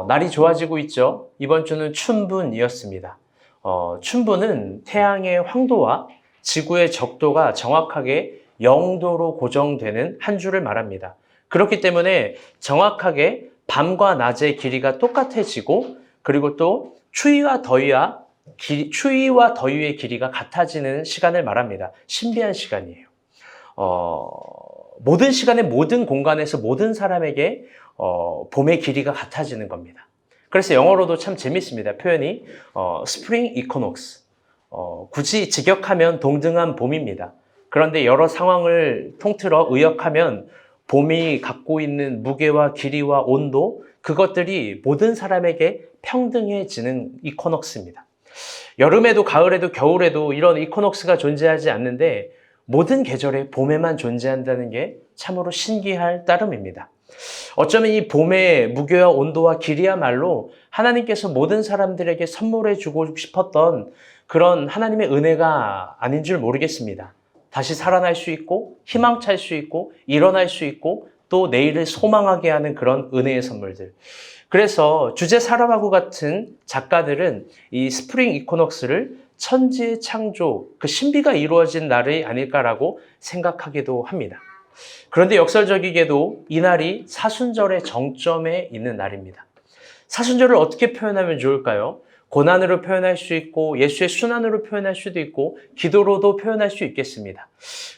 날이 좋아지고 있죠. 이번 주는 춘분이었습니다. 춘분은 태양의 황도와 지구의 적도가 정확하게 0도로 고정되는 한 주를 말합니다. 그렇기 때문에 정확하게 밤과 낮의 길이가 똑같아지고, 그리고 또 추위와 더위의 길이가 같아지는 시간을 말합니다. 신비한 시간이에요. 모든 시간에 모든 공간에서 모든 사람에게 봄의 길이가 같아지는 겁니다. 그래서 영어로도 참 재밌습니다. 표현이 Spring Equinox. 굳이 직역하면 동등한 봄입니다. 그런데 여러 상황을 통틀어 의역하면 봄이 갖고 있는 무게와 길이와 온도, 그것들이 모든 사람에게 평등해지는 이코녹스입니다. 여름에도 가을에도 겨울에도 이런 이코녹스가 존재하지 않는데 모든 계절에 봄에만 존재한다는 게 참으로 신기할 따름입니다. 어쩌면 이 봄의 무게와 온도와 길이야말로 하나님께서 모든 사람들에게 선물해 주고 싶었던 그런 하나님의 은혜가 아닌 줄 모르겠습니다. 다시 살아날 수 있고, 희망찰 수 있고, 일어날 수 있고, 또 내일을 소망하게 하는 그런 은혜의 선물들. 그래서 주제 사람하고 같은 작가들은 이 스프링 이코녹스를 천지의 창조, 그 신비가 이루어진 날이 아닐까라고 생각하기도 합니다. 그런데 역설적이게도 이 날이 사순절의 정점에 있는 날입니다. 사순절을 어떻게 표현하면 좋을까요? 고난으로 표현할 수 있고, 예수의 순환으로 표현할 수도 있고, 기도로도 표현할 수 있겠습니다.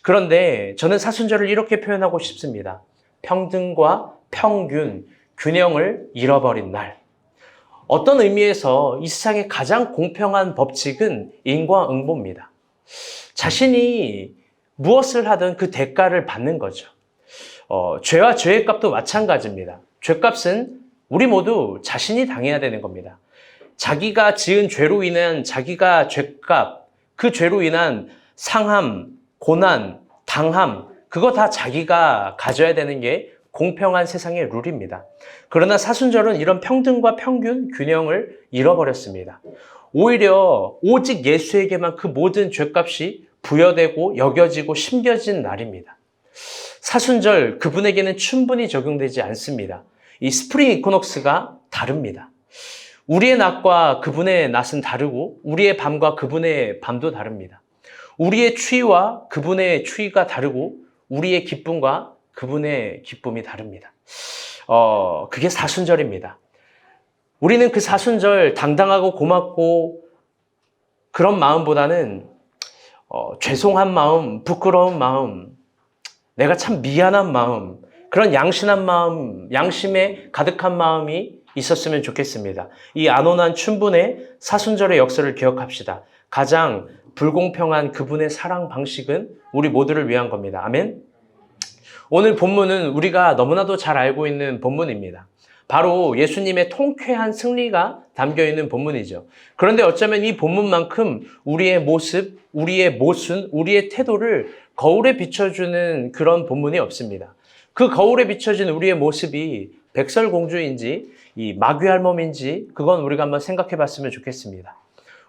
그런데 저는 사순절을 이렇게 표현하고 싶습니다. 평등과 평균, 균형을 잃어버린 날. 어떤 의미에서 이 세상의 가장 공평한 법칙은 인과응보입니다. 자신이 무엇을 하든 그 대가를 받는 거죠. 죄와 죄의 값도 마찬가지입니다. 죄값은 우리 모두 자신이 당해야 되는 겁니다. 자기가 지은 죄로 인한 자기가 죄값, 그 죄로 인한 상함, 고난, 당함, 그거 다 자기가 가져야 되는 게 공평한 세상의 룰입니다. 그러나 사순절은 이런 평등과 평균, 균형을 잃어버렸습니다. 오히려 오직 예수에게만 그 모든 죄값이 부여되고 여겨지고 심겨진 날입니다. 사순절, 그분에게는 춘분이 적용되지 않습니다. 이 스프링 이코녹스가 다릅니다. 우리의 낮과 그분의 낮은 다르고, 우리의 밤과 그분의 밤도 다릅니다. 우리의 추위와 그분의 추위가 다르고, 우리의 기쁨과 그분의 기쁨이 다릅니다. 그게 사순절입니다. 우리는 그 사순절 당당하고 고맙고 그런 마음보다는 죄송한 마음, 부끄러운 마음, 내가 참 미안한 마음, 그런 양심한 마음, 양심에 가득한 마음이 있었으면 좋겠습니다. 이 안온한 춘분의 사순절의 역사를 기억합시다. 가장 불공평한 그분의 사랑 방식은 우리 모두를 위한 겁니다. 아멘? 오늘 본문은 우리가 너무나도 잘 알고 있는 본문입니다. 바로 예수님의 통쾌한 승리가 담겨있는 본문이죠. 그런데 어쩌면 이 본문만큼 우리의 모습, 우리의 모순, 우리의 태도를 거울에 비춰주는 그런 본문이 없습니다. 그 거울에 비춰진 우리의 모습이 백설공주인지 이 마귀할멈인지 그건 우리가 한번 생각해 봤으면 좋겠습니다.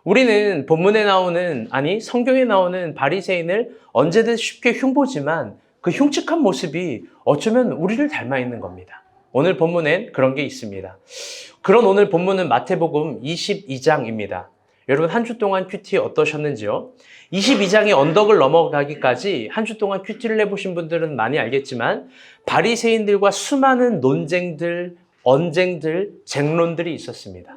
우리는 본문에 나오는, 성경에 나오는 바리새인을 언제든 쉽게 흉보지만 그 흉측한 모습이 어쩌면 우리를 닮아 있는 겁니다. 오늘 본문엔 그런 게 있습니다. 그런 오늘 본문은 마태복음 22장입니다. 여러분 한 주 동안 큐티 어떠셨는지요? 22장의 언덕을 넘어가기까지 한 주 동안 큐티를 해보신 분들은 많이 알겠지만 바리새인들과 수많은 논쟁들, 언쟁들, 쟁론들이 있었습니다.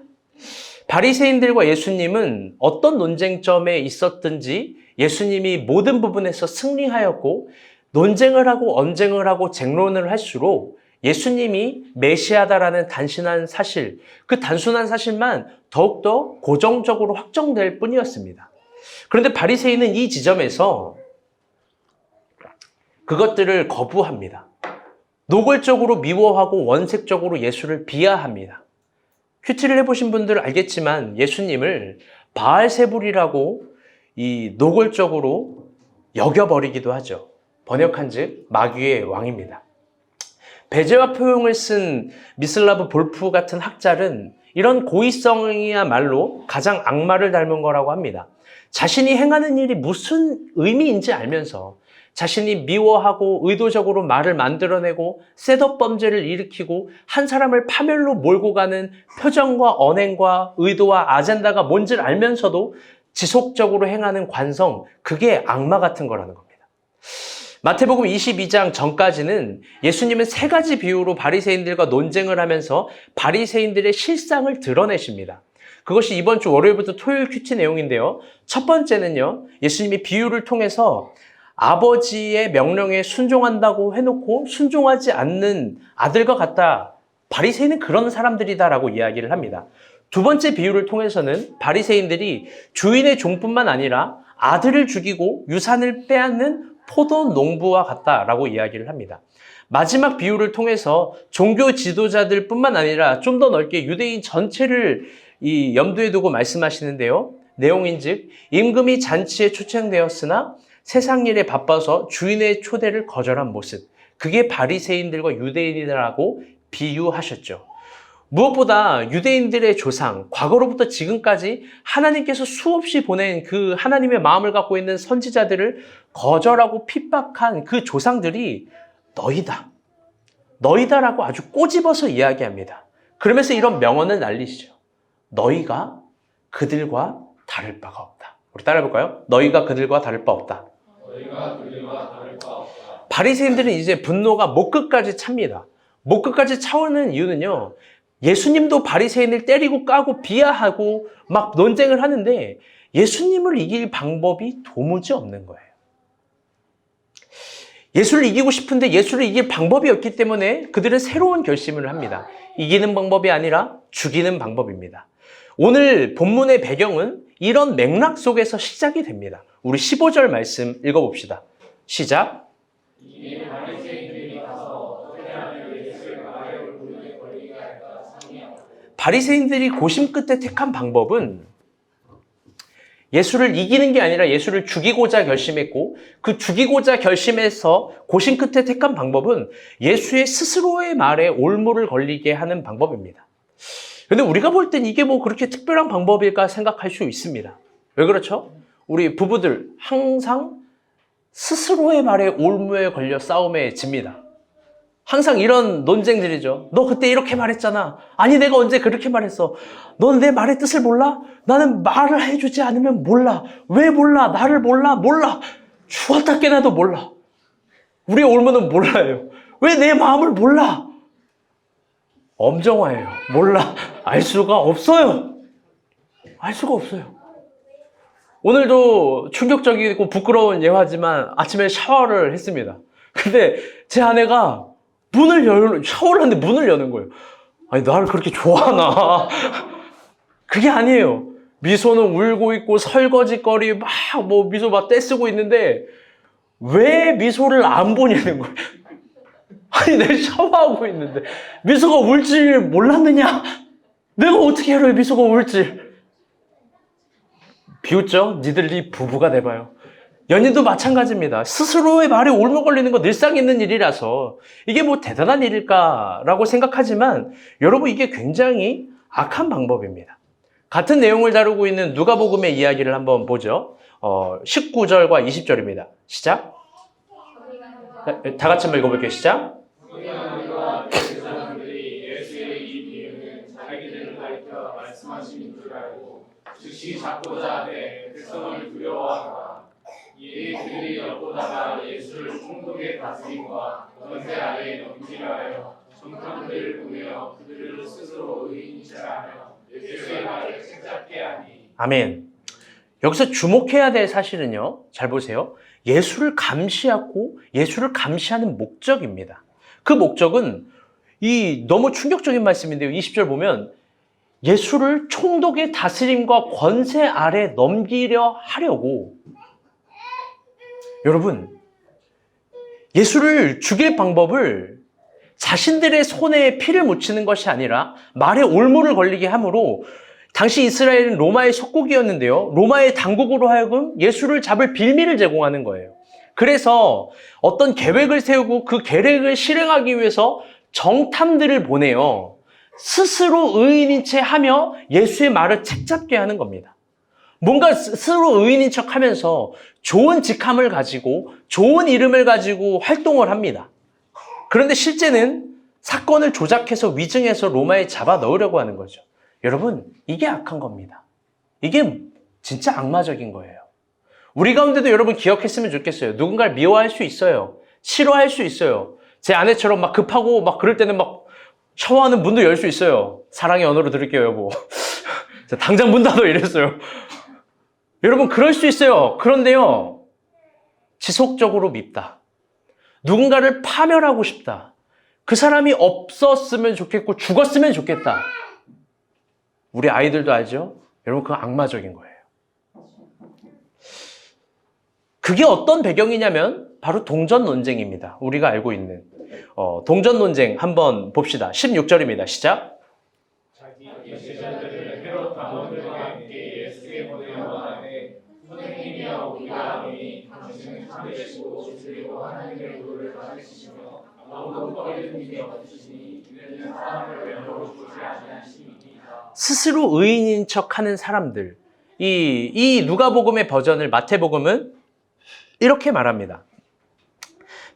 바리새인들과 예수님은 어떤 논쟁점에 있었든지 예수님이 모든 부분에서 승리하였고, 논쟁을 하고 언쟁을 하고 쟁론을 할수록 예수님이 메시아다라는 단순한 사실, 그 단순한 사실만 더욱더 고정적으로 확정될 뿐이었습니다. 그런데 바리새인은 이 지점에서 그것들을 거부합니다. 노골적으로 미워하고 원색적으로 예수를 비하합니다. 큐티를 해보신 분들은 알겠지만 예수님을 바알세불이라고 이 노골적으로 여겨버리기도 하죠. 번역한즉 마귀의 왕입니다. 배제와 포용을 쓴 미슬라브 볼프 같은 학자는 이런 고의성이야말로 가장 악마를 닮은 거라고 합니다. 자신이 행하는 일이 무슨 의미인지 알면서 자신이 미워하고 의도적으로 말을 만들어내고 셋업 범죄를 일으키고 한 사람을 파멸로 몰고 가는 표정과 언행과 의도와 아젠다가 뭔지를 알면서도 지속적으로 행하는 관성, 그게 악마 같은 거라는 겁니다. 마태복음 22장 전까지는 예수님은 세 가지 비유로 바리새인들과 논쟁을 하면서 바리새인들의 실상을 드러내십니다. 그것이 이번 주 월요일부터 토요일 큐티 내용인데요. 첫 번째는요, 예수님이 비유를 통해서 아버지의 명령에 순종한다고 해놓고 순종하지 않는 아들과 같다. 바리새인은 그런 사람들이다라고 이야기를 합니다. 두 번째 비유를 통해서는 바리새인들이 주인의 종뿐만 아니라 아들을 죽이고 유산을 빼앗는 포도 농부와 같다라고 이야기를 합니다. 마지막 비유를 통해서 종교 지도자들뿐만 아니라 좀 더 넓게 유대인 전체를 이 염두에 두고 말씀하시는데요. 내용인즉 임금이 잔치에 초청되었으나 세상 일에 바빠서 주인의 초대를 거절한 모습. 그게 바리새인들과 유대인이라고 비유하셨죠. 무엇보다 유대인들의 조상, 과거로부터 지금까지 하나님께서 수없이 보낸 그 하나님의 마음을 갖고 있는 선지자들을 거절하고 핍박한 그 조상들이 너희다. 너희다라고 아주 꼬집어서 이야기합니다. 그러면서 이런 명언을 날리시죠. 너희가 그들과 다를 바가 없다. 우리 따라해볼까요? 너희가 그들과 다를 바 없다. 너희가 그들과 다를 바 없다. 바리새인들은 이제 분노가 목끝까지 찹니다. 목끝까지 차오르는 이유는요. 예수님도 바리새인을 때리고 까고 비하하고 막 논쟁을 하는데 예수님을 이길 방법이 도무지 없는 거예요. 예수를 이기고 싶은데 예수를 이길 방법이 없기 때문에 그들은 새로운 결심을 합니다. 이기는 방법이 아니라 죽이는 방법입니다. 오늘 본문의 배경은 이런 맥락 속에서 시작이 됩니다. 우리 15절 말씀 읽어봅시다. 시작. 이에 바리새인들이 가서 어떻게 하면 예수의 말에 올무에 걸리게 할까 상의하고. 바리새인들이 고심 끝에 택한 방법은 예수를 이기는 게 아니라 예수를 죽이고자 결심했고 그 죽이고자 결심해서 고심 끝에 택한 방법은 예수의 스스로의 말에 올무를 걸리게 하는 방법입니다. 근데 우리가 볼 땐 이게 뭐 그렇게 특별한 방법일까 생각할 수 있습니다. 왜 그렇죠? 우리 부부들 항상 스스로의 말에 올무에 걸려 싸움에 집니다. 항상 이런 논쟁들이죠. 너 그때 이렇게 말했잖아. 아니 내가 언제 그렇게 말했어. 넌 내 말의 뜻을 몰라? 나는 말을 해주지 않으면 몰라. 왜 몰라? 나를 몰라? 몰라. 죽었다 깨나도 몰라. 우리의 올무는 몰라요. 왜 내 마음을 몰라? 엄정화예요. 몰라. 알 수가 없어요. 알 수가 없어요. 오늘도 충격적이고 부끄러운 예화지만 아침에 샤워를 했습니다. 근데 제 아내가 샤워를 하는데 문을 여는 거예요. 아니, 나를 그렇게 좋아하나? 그게 아니에요. 미소는 울고 있고 설거지거리 미소 막 떼쓰고 있는데 왜 미소를 안 보냐는 거예요. 아니, 내가 샤워하고 있는데 미소가 울 줄 몰랐느냐? 내가 어떻게 알아요, 미소가 울지? 비웃죠? 니들이 부부가 돼봐요. 연인도 마찬가지입니다. 스스로의 말에 올무 걸리는 거 늘상 있는 일이라서 이게 뭐 대단한 일일까라고 생각하지만 여러분 이게 굉장히 악한 방법입니다. 같은 내용을 다루고 있는 누가복음의 이야기를 한번 보죠. 19절과 20절입니다. 시작. 다 같이 한번 읽어볼게요. 시작. 제사장들이 예수의 이 비유는 자기들을 가리켜 말씀하시는 줄 알고 즉시 잡고자 하되 백성을 두려워하더라. 이에 그들이 엿보다가 예수를 총독의 다스림과 권세 아래에 넘기려 하여 정탐들을 보내어 그들을 스스로 의인이라 하며 예수의 말을 책잡게 하니. 아멘. 여기서 주목해야 될 사실은요. 잘 보세요. 예수를 감시하고 예수를 감시하는 목적입니다. 그 목적은 너무 충격적인 말씀인데요. 20절 보면 예수를 총독의 다스림과 권세 아래 넘기려 하려고. 여러분, 예수를 죽일 방법을 자신들의 손에 피를 묻히는 것이 아니라 말에 올무를 걸리게 함으로 당시 이스라엘은 로마의 속국이었는데요. 로마의 당국으로 하여금 예수를 잡을 빌미를 제공하는 거예요. 그래서 어떤 계획을 세우고 그 계획을 실행하기 위해서 정탐들을 보내요. 스스로 의인인 채 하며 예수의 말을 책잡게 하는 겁니다. 뭔가 스스로 의인인 척 하면서 좋은 직함을 가지고 좋은 이름을 가지고 활동을 합니다. 그런데 실제는 사건을 조작해서 위증해서 로마에 잡아 넣으려고 하는 거죠. 여러분, 이게 악한 겁니다. 이게 진짜 악마적인 거예요. 우리 가운데도 여러분 기억했으면 좋겠어요. 누군가를 미워할 수 있어요. 싫어할 수 있어요. 제 아내처럼 막 급하고 막 그럴 때는 막 샤워하는 문도 열 수 있어요. 사랑의 언어로 드릴게요, 여보. 당장 문 닫아 이랬어요. 여러분, 그럴 수 있어요. 그런데요, 지속적으로 밉다. 누군가를 파멸하고 싶다. 그 사람이 없었으면 좋겠고 죽었으면 좋겠다. 우리 아이들도 알죠? 여러분, 그건 악마적인 거예요. 그게 어떤 배경이냐면 바로 동전 논쟁입니다. 우리가 알고 있는 동전 논쟁 한번 봅시다. 16절입니다. 시작. 자기 제자들을 헤롯 당원들과 함께 예수께 보내어 하되 선생님이여 우리가 아노니 당신은 참되시고 진리로 하나님의 도를 받으시며 아무도 꺼리는 일이 없으시니 이는 사람을 외모로 주지 아니하시니이다. 스스로 의인인 척하는 사람들. 이 누가복음의 버전을 마태복음은 이렇게 말합니다.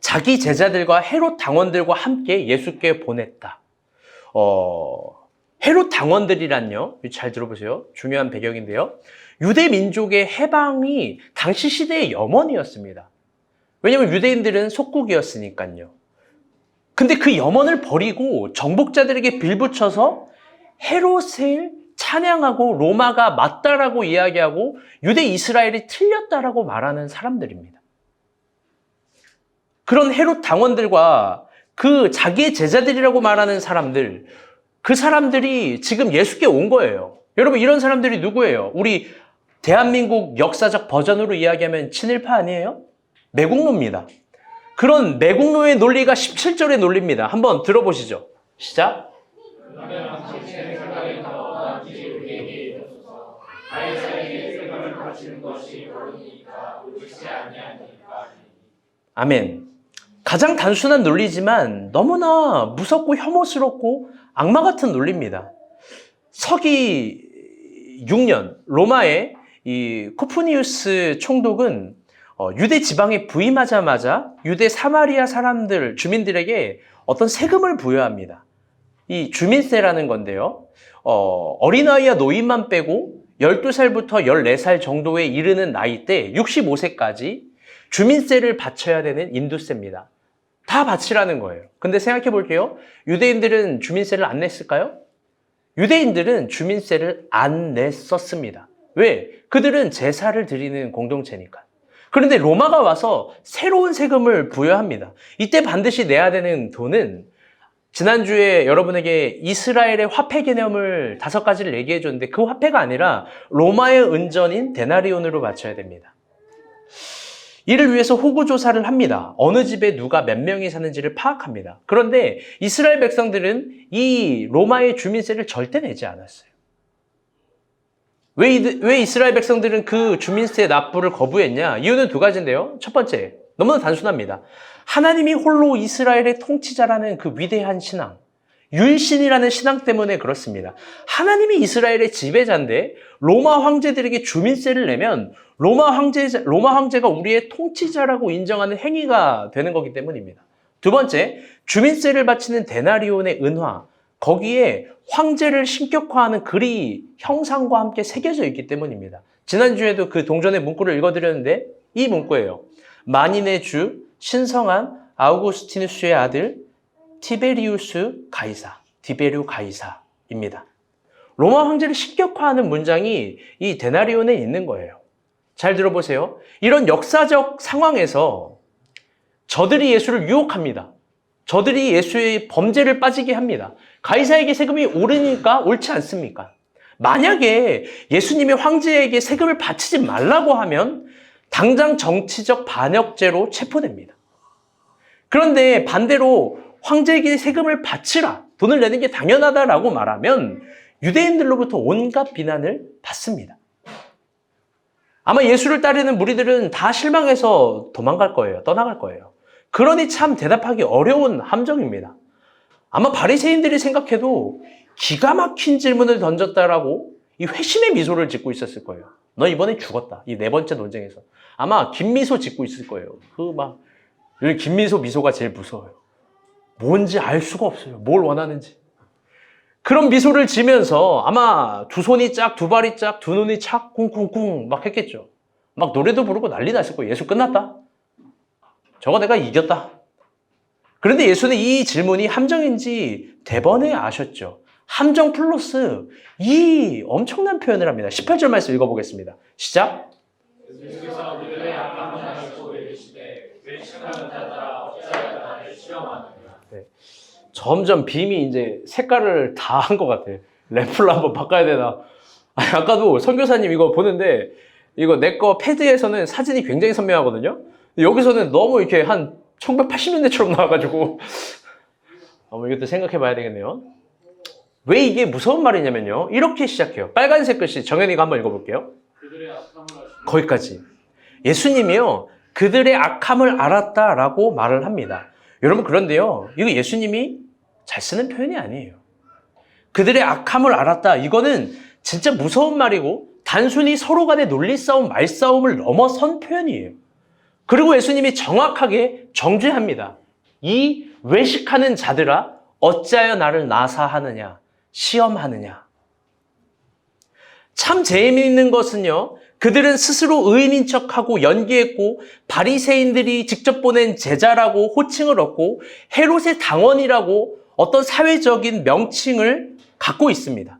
자기 제자들과 헤롯 당원들과 함께 예수께 보냈다. 헤롯 당원들이란요, 잘 들어보세요. 중요한 배경인데요. 유대 민족의 해방이 당시 시대의 염원이었습니다. 왜냐하면 유대인들은 속국이었으니까요. 근데 그 염원을 버리고 정복자들에게 빌붙여서 헤롯을 찬양하고 로마가 맞다라고 이야기하고 유대 이스라엘이 틀렸다라고 말하는 사람들입니다. 그런 헤롯 당원들과 그 자기의 제자들이라고 말하는 사람들, 그 사람들이 지금 예수께 온 거예요. 여러분, 이런 사람들이 누구예요? 우리 대한민국 역사적 버전으로 이야기하면 친일파 아니에요? 매국노입니다. 그런 매국노의 논리가 17절의 논리입니다. 한번 들어보시죠. 시작. 그러면 당신의 생각에 나오는지 우리에게 이르소서. 가이사에게 세금을 바치는 것이 옳으니까 옳지 아니하니까. 아멘. 가장 단순한 논리지만 너무나 무섭고 혐오스럽고 악마 같은 논리입니다. 서기 6년 로마의 이 코프니우스 총독은 유대 지방에 부임하자마자 유대 사마리아 사람들, 주민들에게 어떤 세금을 부여합니다. 이 주민세라는 건데요. 어린아이와 노인만 빼고 12살부터 14살 정도에 이르는 나이 때 65세까지 주민세를 바쳐야 되는 인두세입니다. 다 바치라는 거예요. 근데 생각해 볼게요. 유대인들은 주민세를 안 냈을까요? 유대인들은 주민세를 안 냈었습니다. 왜? 그들은 제사를 드리는 공동체니까. 그런데 로마가 와서 새로운 세금을 부여합니다. 이때 반드시 내야 되는 돈은 지난주에 여러분에게 이스라엘의 화폐 개념을 5가지를 얘기해 줬는데 그 화폐가 아니라 로마의 은전인 데나리온으로 바쳐야 됩니다. 이를 위해서 호구조사를 합니다. 어느 집에 누가 몇 명이 사는지를 파악합니다. 그런데 이스라엘 백성들은 이 로마의 주민세를 절대 내지 않았어요. 왜 이스라엘 백성들은 그 주민세 납부를 거부했냐? 이유는 2가지인데요. 첫 번째, 너무나 단순합니다. 하나님이 홀로 이스라엘의 통치자라는 그 위대한 신앙, 율신이라는 신앙 때문에 그렇습니다. 하나님이 이스라엘의 지배자인데 로마 황제들에게 주민세를 내면 로마 황제가 우리의 통치자라고 인정하는 행위가 되는 거기 때문입니다. 2번째, 주민세를 바치는 데나리온의 은화, 거기에 황제를 신격화하는 글이 형상과 함께 새겨져 있기 때문입니다. 지난주에도 그 동전의 문구를 읽어드렸는데 이 문구예요. 만인의 주 신성한 아우구스티누스의 아들 티베리우스 가이사, 디베류 가이사입니다. 로마 황제를 신격화하는 문장이 이 데나리온에 있는 거예요. 잘 들어보세요. 이런 역사적 상황에서 저들이 예수를 유혹합니다. 저들이 예수의 범죄를 빠지게 합니다. 가이사에게 세금이 오르니까 옳지 않습니까? 만약에 예수님의 황제에게 세금을 바치지 말라고 하면 당장 정치적 반역죄로 체포됩니다. 그런데 반대로 황제에게 세금을 바치라, 돈을 내는 게 당연하다라고 말하면 유대인들로부터 온갖 비난을 받습니다. 아마 예수를 따르는 무리들은 다 실망해서 도망갈 거예요. 떠나갈 거예요. 그러니 참 대답하기 어려운 함정입니다. 아마 바리새인들이 생각해도 기가 막힌 질문을 던졌다라고 이 회심의 미소를 짓고 있었을 거예요. 너 이번에 죽었다. 이 네 번째 논쟁에서. 아마 김미소 짓고 있을 거예요. 여기 김미소 미소가 제일 무서워요. 뭔지 알 수가 없어요. 뭘 원하는지. 그런 미소를 지면서 아마 두 손이 짝, 두 발이 짝, 두 눈이 착, 쿵쿵쿵 막 했겠죠. 막 노래도 부르고 난리 났을 거예요. 예수 끝났다. 저거 내가 이겼다. 그런데 예수는 이 질문이 함정인지 대번에 아셨죠. 함정 플러스 이 엄청난 표현을 합니다. 18절 말씀 읽어보겠습니다. 시작. 예수께서 그들의 악함을 알고 이르시되 외식하는 자들아 어찌하여 나를 시험하느냐. 점점 빔이 이제 색깔을 다 한 것 같아. 램프를 한번 바꿔야 되나. 아니, 아까도 선교사님 이거 보는데 이거 내 거 패드에서는 사진이 굉장히 선명하거든요. 여기서는 너무 이렇게 한 1980년대처럼 나와가지고 이것도 생각해 봐야 되겠네요. 왜 이게 무서운 말이냐면요. 이렇게 시작해요. 빨간색 글씨 정현이가 한번 읽어볼게요. 그들의 악함을 아시고 거기까지. 예수님이요. 그들의 악함을 알았다라고 말을 합니다. 여러분 그런데요. 이거 예수님이 잘 쓰는 표현이 아니에요. 그들의 악함을 알았다. 이거는 진짜 무서운 말이고 단순히 서로 간의 논리싸움, 말싸움을 넘어선 표현이에요. 그리고 예수님이 정확하게 정죄합니다. 이 외식하는 자들아 어찌하여 나를 나사하느냐, 시험하느냐. 참 재미있는 것은요. 그들은 스스로 의인인 척하고 연기했고 바리새인들이 직접 보낸 제자라고 호칭을 얻고 헤롯의 당원이라고 어떤 사회적인 명칭을 갖고 있습니다.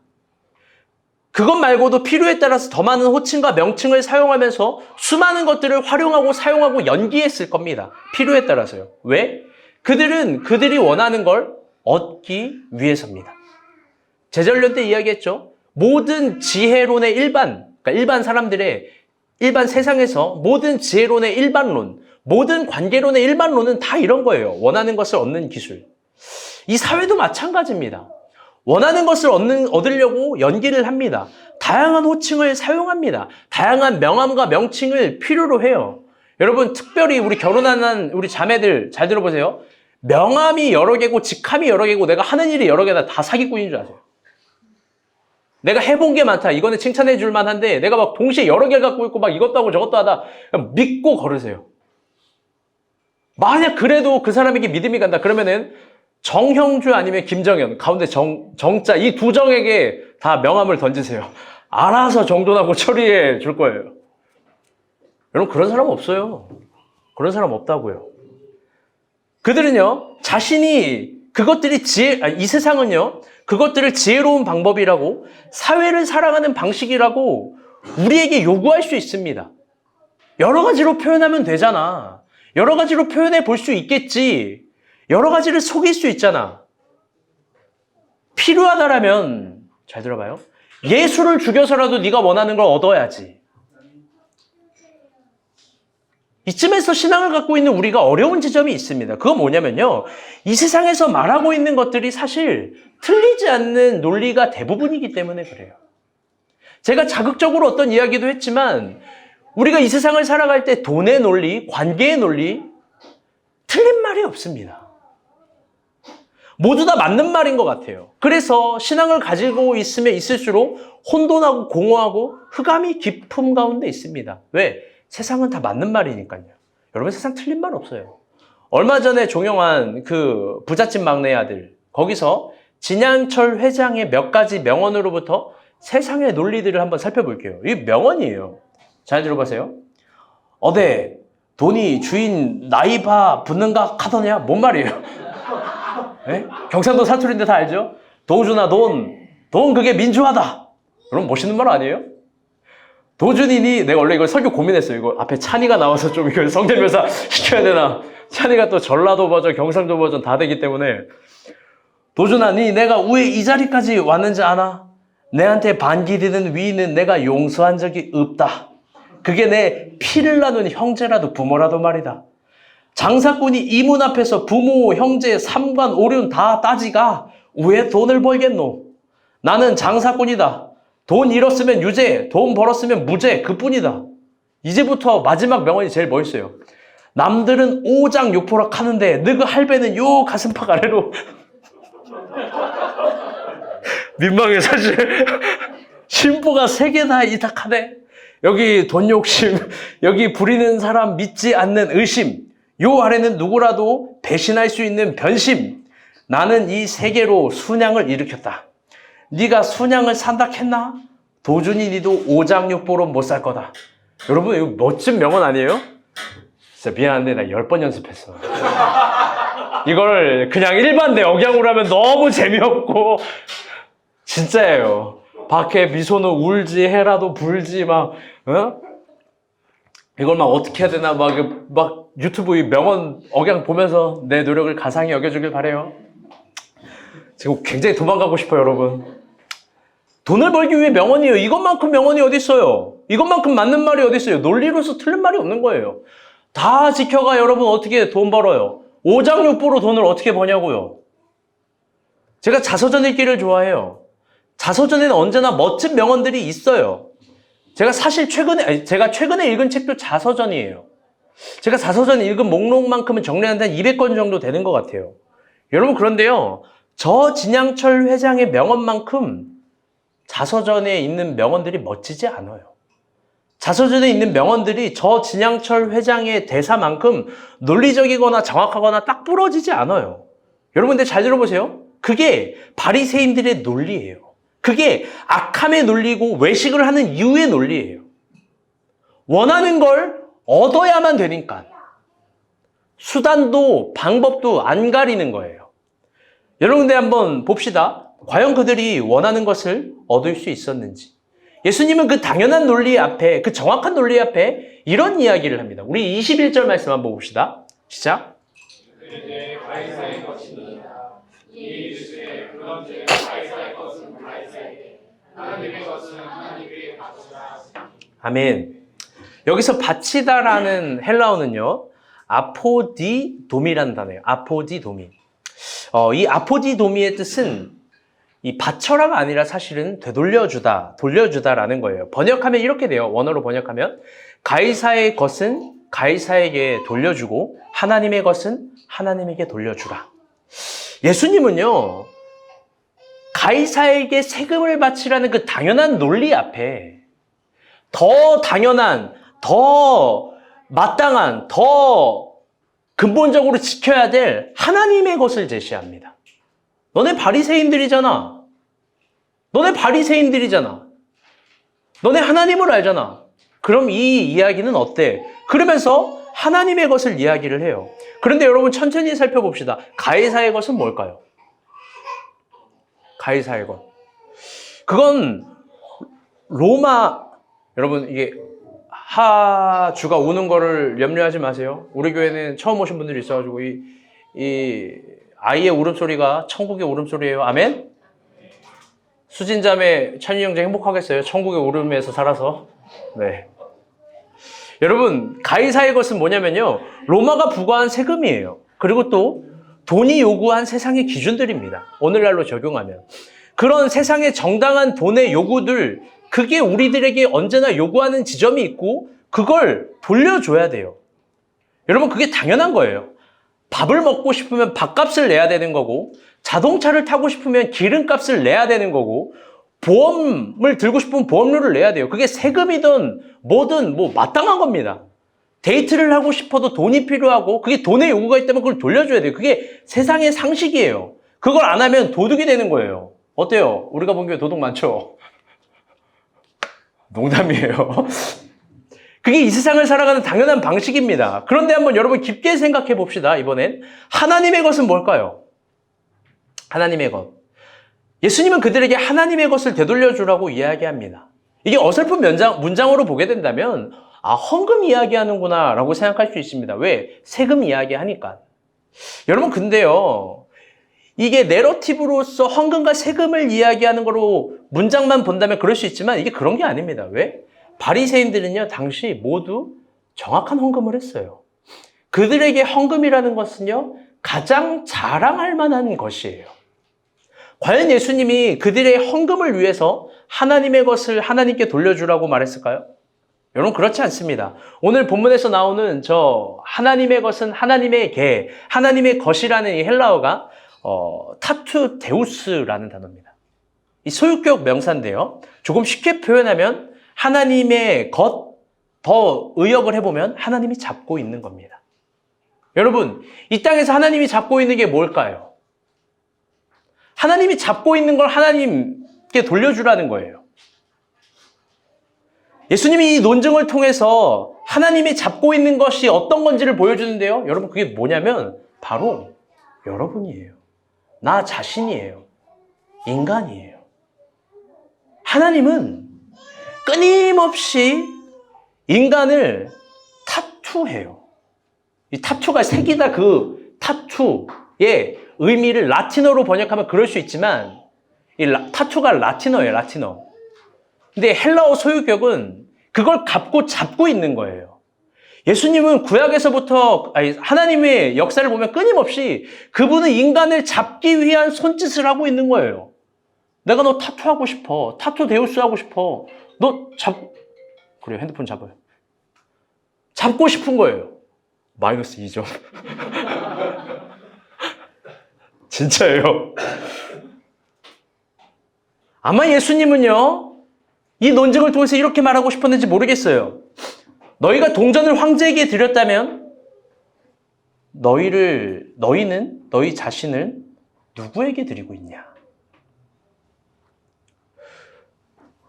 그것 말고도 필요에 따라서 더 많은 호칭과 명칭을 사용하면서 수많은 것들을 활용하고 사용하고 연기했을 겁니다. 필요에 따라서요. 왜? 그들은 그들이 원하는 걸 얻기 위해서입니다. 제자훈련 때 이야기했죠. 모든 지혜론의 그러니까 일반 사람들의 일반 세상에서 모든 지혜론의 일반론, 모든 관계론의 일반론은 다 이런 거예요. 원하는 것을 얻는 기술. 이 사회도 마찬가지입니다. 원하는 것을 얻으려고 연기를 합니다. 다양한 호칭을 사용합니다. 다양한 명함과 명칭을 필요로 해요. 여러분 특별히 우리 결혼한 우리 자매들 잘 들어보세요. 명함이 여러 개고 직함이 여러 개고 내가 하는 일이 여러 개다 다 사기꾼인 줄 아세요? 내가 해본 게 많다. 이거는 칭찬해 줄 만한데 내가 막 동시에 여러 개 갖고 있고 막 이것도 하고 저것도 하다 그냥 믿고 걸으세요. 만약 그래도 그 사람에게 믿음이 간다. 그러면은 정형주 아니면 김정현 가운데 정자 이 두 정에게 다 명함을 던지세요. 알아서 정돈하고 처리해 줄 거예요. 여러분 그런 사람 없어요. 그런 사람 없다고요. 그들은요 자신이 그것들이 이 세상은요 그것들을 지혜로운 방법이라고 사회를 살아가는 방식이라고 우리에게 요구할 수 있습니다. 여러 가지로 표현하면 되잖아. 여러 가지로 표현해 볼 수 있겠지. 여러 가지를 속일 수 있잖아. 필요하다라면 잘 들어봐요. 예수를 죽여서라도 네가 원하는 걸 얻어야지. 이쯤에서 신앙을 갖고 있는 우리가 어려운 지점이 있습니다. 그건 뭐냐면요. 이 세상에서 말하고 있는 것들이 사실 틀리지 않는 논리가 대부분이기 때문에 그래요. 제가 자극적으로 어떤 이야기도 했지만 우리가 이 세상을 살아갈 때 돈의 논리, 관계의 논리 틀린 말이 없습니다. 모두 다 맞는 말인 것 같아요. 그래서 신앙을 가지고 있으면 있을수록 혼돈하고 공허하고 흑암이 깊음 가운데 있습니다. 왜? 세상은 다 맞는 말이니까요. 여러분 세상 틀린 말 없어요. 얼마 전에 종영한 그 부잣집 막내 아들 거기서 진양철 회장의 몇 가지 명언으로부터 세상의 논리들을 한번 살펴볼게요. 이게 명언이에요. 잘 들어보세요. 어데 돈이 주인 나이바 붙는가 하더냐? 뭔 말이에요? 네? 경상도 사투리인데 다 알죠? 도준아 돈 그게 민주화다. 여러분 멋있는 말 아니에요? 도준이니 내가 원래 이걸 설교 고민했어요. 이거 앞에 찬이가 나와서 좀 이걸 성대묘사 시켜야 되나. 찬이가 또 전라도 버전 경상도 버전 다 되기 때문에 도준아 니 내가 왜 이 자리까지 왔는지 아나? 내한테 반기되는 위인은 내가 용서한 적이 없다. 그게 내 피를 나눈 형제라도 부모라도 말이다. 장사꾼이 이문 앞에서 부모, 형제, 삼관, 오륜 다 따지가 왜 돈을 벌겠노? 나는 장사꾼이다. 돈 잃었으면 유죄, 돈 벌었으면 무죄, 그뿐이다. 이제부터 마지막 명언이 제일 멋있어요. 남들은 오장육포락 하는데 너그 할배는 요 가슴팍 아래로 민망해 사실. 심보가 3개 다 이탁하네. 여기 돈 욕심, 여기 부리는 사람 믿지 않는 의심, 요 아래는 누구라도 배신할 수 있는 변심. 나는 이 세계로 순양을 일으켰다. 네가 순양을 산다 했나? 도준이 니도 오장육보로 못 살 거다. 여러분 이거 멋진 명언 아니에요? 진짜 미안한데 나 10번 연습했어. 이걸 그냥 일반대 억양으로 하면 너무 재미없고 진짜예요. 밖에 미소는 울지 해라도 불지 막 이걸 막 어떻게 해야 되나 막 유튜브 이 명언 억양 보면서 내 노력을 가상히 여겨주길 바래요. 지금 굉장히 도망가고 싶어요, 여러분. 돈을 벌기 위해 명언이에요. 이것만큼 명언이 어디 있어요? 이것만큼 맞는 말이 어디 있어요? 논리로서 틀린 말이 없는 거예요. 다 지켜가 여러분 어떻게 돈 벌어요? 오장육부로 돈을 어떻게 버냐고요? 제가 자서전 읽기를 좋아해요. 자서전에는 언제나 멋진 명언들이 있어요. 제가 최근에 읽은 책도 자서전이에요. 제가 자서전 읽은 목록만큼은 정리한다 200권 정도 되는 것 같아요. 여러분 그런데요. 저 진양철 회장의 명언만큼 자서전에 있는 명언들이 멋지지 않아요. 자서전에 있는 명언들이 저 진양철 회장의 대사만큼 논리적이거나 정확하거나 딱 부러지지 않아요. 여러분들 잘 들어보세요. 그게 바리새인들의 논리예요. 그게 악함의 논리고 외식을 하는 이유의 논리예요. 원하는 걸 얻어야만 되니까. 수단도 방법도 안 가리는 거예요. 여러분들 한번 봅시다. 과연 그들이 원하는 것을 얻을 수 있었는지. 예수님은 그 당연한 논리 앞에, 그 정확한 논리 앞에 이런 이야기를 합니다. 우리 21절 말씀 한번 봅시다. 시작. 그때 가이사의 것이니라. 이 이르시되 그런즉 가이사의 것은 가이사에게, 하나님의 것은 하나님께 바치라. 아멘. 여기서 바치다라는 헬라어는요, 아포디돔이라는 단어예요. 아포디돔이. 이 아포디돔이의 뜻은 이 바쳐라가 아니라 사실은 되돌려주다, 돌려주다라는 거예요. 번역하면 이렇게 돼요. 원어로 번역하면 가이사의 것은 가이사에게 돌려주고 하나님의 것은 하나님에게 돌려주라. 예수님은요, 가이사에게 세금을 바치라는 그 당연한 논리 앞에 더 당연한, 더 마땅한, 더 근본적으로 지켜야 될 하나님의 것을 제시합니다. 너네 바리새인들이잖아. 너네 바리새인들이잖아. 너네 하나님을 알잖아. 그럼 이 이야기는 어때? 그러면서 하나님의 것을 이야기를 해요. 그런데 여러분 천천히 살펴봅시다. 가이사의 것은 뭘까요? 가이사의 것. 그건 로마, 여러분 이게 하주가 우는 거를 염려하지 마세요. 우리 교회는 처음 오신 분들이 있어가지고 이 아이의 울음소리가 천국의 울음소리예요. 아멘? 수진자매 찬이 형제 행복하겠어요. 천국의 울음에서 살아서. 네. 여러분 가이사의 것은 뭐냐면요. 로마가 부과한 세금이에요. 그리고 또 돈이 요구한 세상의 기준들입니다. 오늘날로 적용하면. 그런 세상의 정당한 돈의 요구들, 그게 우리들에게 언제나 요구하는 지점이 있고 그걸 돌려줘야 돼요. 여러분 그게 당연한 거예요. 밥을 먹고 싶으면 밥값을 내야 되는 거고, 자동차를 타고 싶으면 기름값을 내야 되는 거고, 보험을 들고 싶으면 보험료를 내야 돼요. 그게 세금이든 뭐든 마땅한 겁니다. 데이트를 하고 싶어도 돈이 필요하고 그게 돈의 요구가 있다면 그걸 돌려줘야 돼요. 그게 세상의 상식이에요. 그걸 안 하면 도둑이 되는 거예요. 어때요? 우리가 본 교회 도둑 많죠? 농담이에요. 그게 이 세상을 살아가는 당연한 방식입니다. 그런데 한번 여러분 깊게 생각해 봅시다. 이번엔 하나님의 것은 뭘까요? 하나님의 것. 예수님은 그들에게 하나님의 것을 되돌려주라고 이야기합니다. 이게 어설픈 문장으로 보게 된다면 헌금 이야기하는구나 라고 생각할 수 있습니다. 왜? 세금 이야기하니까. 여러분 근데요, 이게 내러티브로서 헌금과 세금을 이야기하는 거로 문장만 본다면 그럴 수 있지만 이게 그런 게 아닙니다. 왜? 바리새인들은요, 당시 모두 정확한 헌금을 했어요. 그들에게 헌금이라는 것은요, 가장 자랑할 만한 것이에요. 과연 예수님이 그들의 헌금을 위해서 하나님의 것을 하나님께 돌려주라고 말했을까요? 여러분 그렇지 않습니다. 오늘 본문에서 나오는 저 하나님의 것은 하나님의 개, 하나님의 것이라는 이 헬라어가 타투 데우스라는 단어입니다. 이 소유격 명사인데요. 조금 쉽게 표현하면 하나님의 더 의역을 해보면 하나님이 잡고 있는 겁니다. 여러분, 이 땅에서 하나님이 잡고 있는 게 뭘까요? 하나님이 잡고 있는 걸 하나님께 돌려주라는 거예요. 예수님이 이 논증을 통해서 하나님이 잡고 있는 것이 어떤 건지를 보여주는데요. 여러분, 그게 뭐냐면 바로 여러분이에요. 나 자신이에요. 인간이에요. 하나님은 끊임없이 인간을 타투해요. 이 타투가 색이다, 그 타투의 의미를 라틴어로 번역하면 그럴 수 있지만 타투가 라틴어예요, 라틴어. 근데 헬라어 소유격은 그걸 잡고 있는 거예요. 예수님은 구약에서부터 하나님의 역사를 보면 끊임없이 그분은 인간을 잡기 위한 손짓을 하고 있는 거예요. 내가 너 타투하고 싶어. 타투 데우스 하고 싶어. 그래요, 핸드폰 잡아요. 잡고 싶은 거예요. 마이너스 2점. 진짜예요. 아마 예수님은요, 이 논증을 통해서 이렇게 말하고 싶었는지 모르겠어요. 너희가 동전을 황제에게 드렸다면 너희는 너희 자신을 누구에게 드리고 있냐?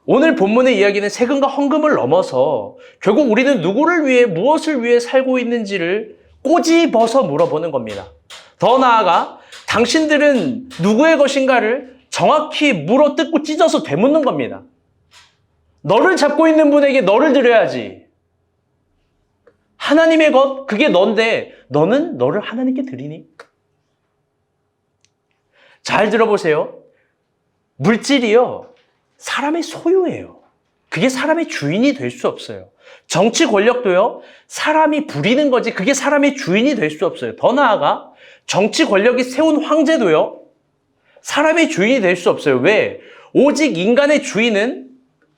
오늘 본문의 이야기는 세금과 헌금을 넘어서 결국 우리는 누구를 위해 무엇을 위해 살고 있는지를 꼬집어서 물어보는 겁니다. 더 나아가 당신들은 누구의 것인가를 정확히 물어뜯고 찢어서 되묻는 겁니다. 너를 잡고 있는 분에게 너를 드려야지. 하나님의 것, 그게 넌데 너는 너를 하나님께 드리니? 잘 들어보세요. 물질이요, 사람의 소유예요. 그게 사람의 주인이 될 수 없어요. 정치 권력도요, 사람이 부리는 거지 그게 사람의 주인이 될 수 없어요. 더 나아가 정치 권력이 세운 황제도요, 사람의 주인이 될 수 없어요. 왜? 오직 인간의 주인은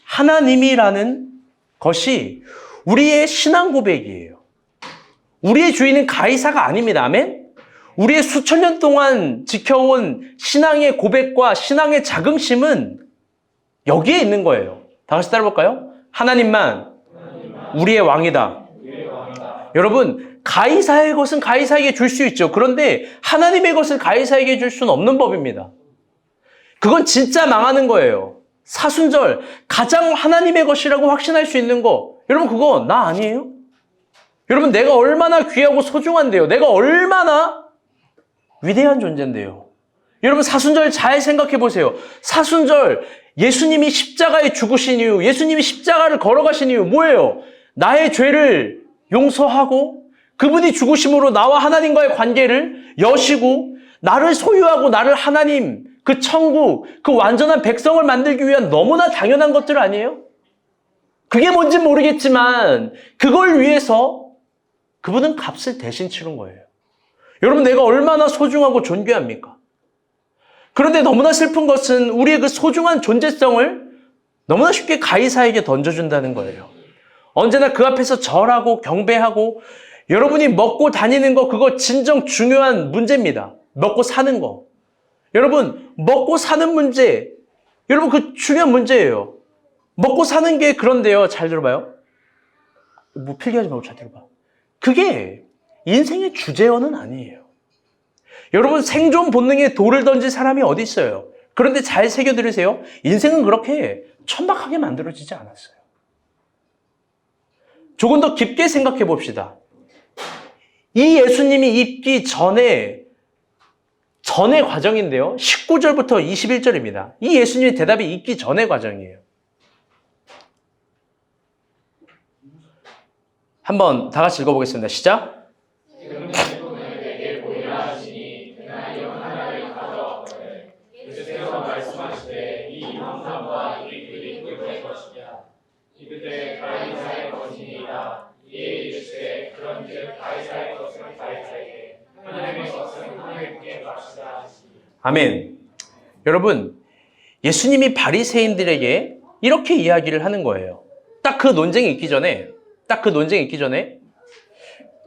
하나님이라는 것이 우리의 신앙 고백이에요. 우리의 주인은 가이사가 아닙니다. 아멘? 우리의 수천 년 동안 지켜온 신앙의 고백과 신앙의 자긍심은 여기에 있는 거예요. 다 같이 따라볼까요? 하나님만 우리의 왕이다. 여러분, 가이사의 것은 가이사에게 줄 수 있죠. 그런데 하나님의 것을 가이사에게 줄 수는 없는 법입니다. 그건 진짜 망하는 거예요. 사순절, 가장 하나님의 것이라고 확신할 수 있는 거, 여러분, 그거 나 아니에요? 여러분, 내가 얼마나 귀하고 소중한데요. 내가 얼마나 위대한 존재인데요. 여러분, 사순절 잘 생각해 보세요. 사순절, 예수님이 십자가에 죽으신 이유, 예수님이 십자가를 걸어가신 이유 뭐예요? 나의 죄를 용서하고 그분이 죽으심으로 나와 하나님과의 관계를 여시고 나를 소유하고 나를 하나님, 그 천국, 그 완전한 백성을 만들기 위한 너무나 당연한 것들 아니에요? 그게 뭔지 모르겠지만 그걸 위해서 그분은 값을 대신 치른 거예요. 여러분, 내가 얼마나 소중하고 존귀합니까? 그런데 너무나 슬픈 것은 우리의 그 소중한 존재성을 너무나 쉽게 가이사에게 던져준다는 거예요. 언제나 그 앞에서 절하고 경배하고, 여러분이 먹고 다니는 거, 그거 진정 중요한 문제입니다. 먹고 사는 거. 여러분, 먹고 사는 문제, 여러분, 그 중요한 문제예요. 먹고 사는 게 그런데요. 잘 들어봐요. 뭐 필기하지 말고 잘 들어봐. 그게 인생의 주제어는 아니에요. 여러분, 생존 본능에 돌을 던질 사람이 어디 있어요? 그런데 잘 새겨 들으세요. 인생은 그렇게 천박하게 만들어지지 않았어요. 조금 더 깊게 생각해 봅시다. 이 예수님이 입기 전의 과정인데요. 19절부터 21절입니다. 이 예수님의 대답이 있기 전의 과정이에요. 한번 다 같이 읽어보겠습니다. 시작. 지금 내 돈을 내게 보이라 하시니 그날 하나를 가져왔거늘 그때서 말씀하시되 이 형상과 이 그림 그분의 것이냐 이그때 가이사의 것이니이다. 이에 이르시되 그런즉 가이사의 것은 가이사에게 하나님의 것은 하나님께 값이다 하시니. 아멘. 여러분, 예수님이 바리새인들에게 이렇게 이야기를 하는 거예요. 딱 그 논쟁이 있기 전에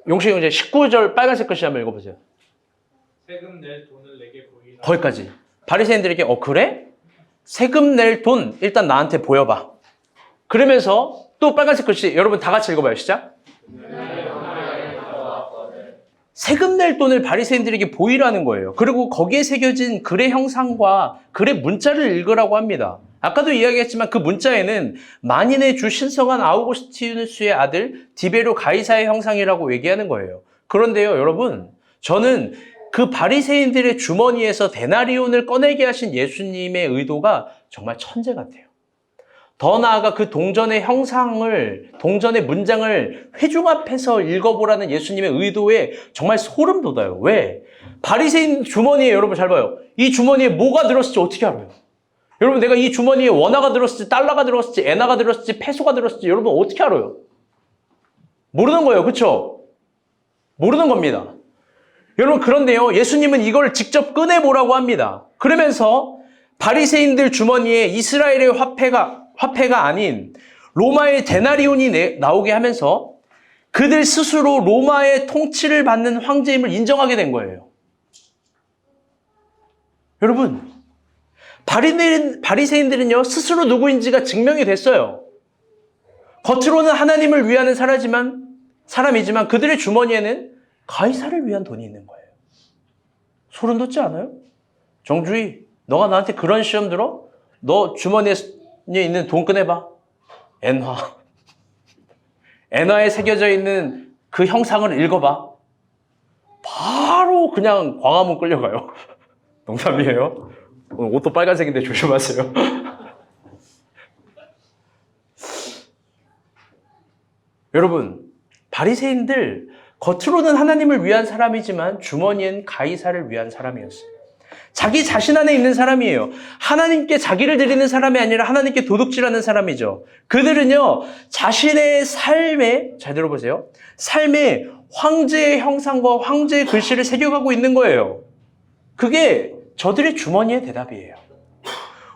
용식 형제 19절 빨간색 글씨 한번 읽어보세요. 세금 낼 돈을 내게 보이라. 거기까지. 바리새인들에게 그래? 세금 낼 돈 일단 나한테 보여봐. 그러면서 또 빨간색 글씨 여러분 다 같이 읽어봐요. 시작. 세금 낼 돈을 바리새인들에게 보이라는 거예요. 그리고 거기에 새겨진 글의 형상과 글의 문자를 읽으라고 합니다. 아까도 이야기했지만 그 문자에는 만인의 주 신성한 아우구스티누스의 아들 디베로 가이사의 형상이라고 얘기하는 거예요. 그런데요, 여러분, 저는 그 바리새인들의 주머니에서 데나리온을 꺼내게 하신 예수님의 의도가 정말 천재 같아요. 더 나아가 그 동전의 형상을, 동전의 문장을 회중 앞에서 읽어보라는 예수님의 의도에 정말 소름 돋아요. 왜? 바리새인 주머니에 여러분 잘 봐요. 이 주머니에 뭐가 들었을지 어떻게 알아요? 여러분 내가 이 주머니에 원화가 들었을지 달러가 들었을지 엔화가 들었을지 페소가 들었을지 여러분 어떻게 알아요? 모르는 거예요. 그렇죠? 모르는 겁니다. 여러분 그런데요. 예수님은 이걸 직접 꺼내보라고 합니다. 그러면서 바리새인들 주머니에 이스라엘의 화폐가 아닌 로마의 데나리온이 나오게 하면서 그들 스스로 로마의 통치를 받는 황제임을 인정하게 된 거예요. 여러분, 바리새인들은요 스스로 누구인지가 증명이 됐어요. 겉으로는 하나님을 위하는 사람이지만 그들의 주머니에는 가이사를 위한 돈이 있는 거예요. 소름 돋지 않아요? 정주희, 너가 나한테 그런 시험 들어? 너 주머니에 있는 돈 꺼내봐. 엔화. 엔화에 새겨져 있는 그 형상을 읽어봐. 바로 그냥 광화문 끌려가요. 농담이에요. 오늘 옷도 빨간색인데 조심하세요. 여러분, 바리새인들 겉으로는 하나님을 위한 사람이지만 주머니엔 가이사를 위한 사람이었어요. 자기 자신 안에 있는 사람이에요. 하나님께 자기를 드리는 사람이 아니라 하나님께 도둑질하는 사람이죠. 그들은요, 자신의 삶에, 잘 들어보세요. 삶에 황제의 형상과 황제의 글씨를 새겨가고 있는 거예요. 그게 저들의 주머니의 대답이에요.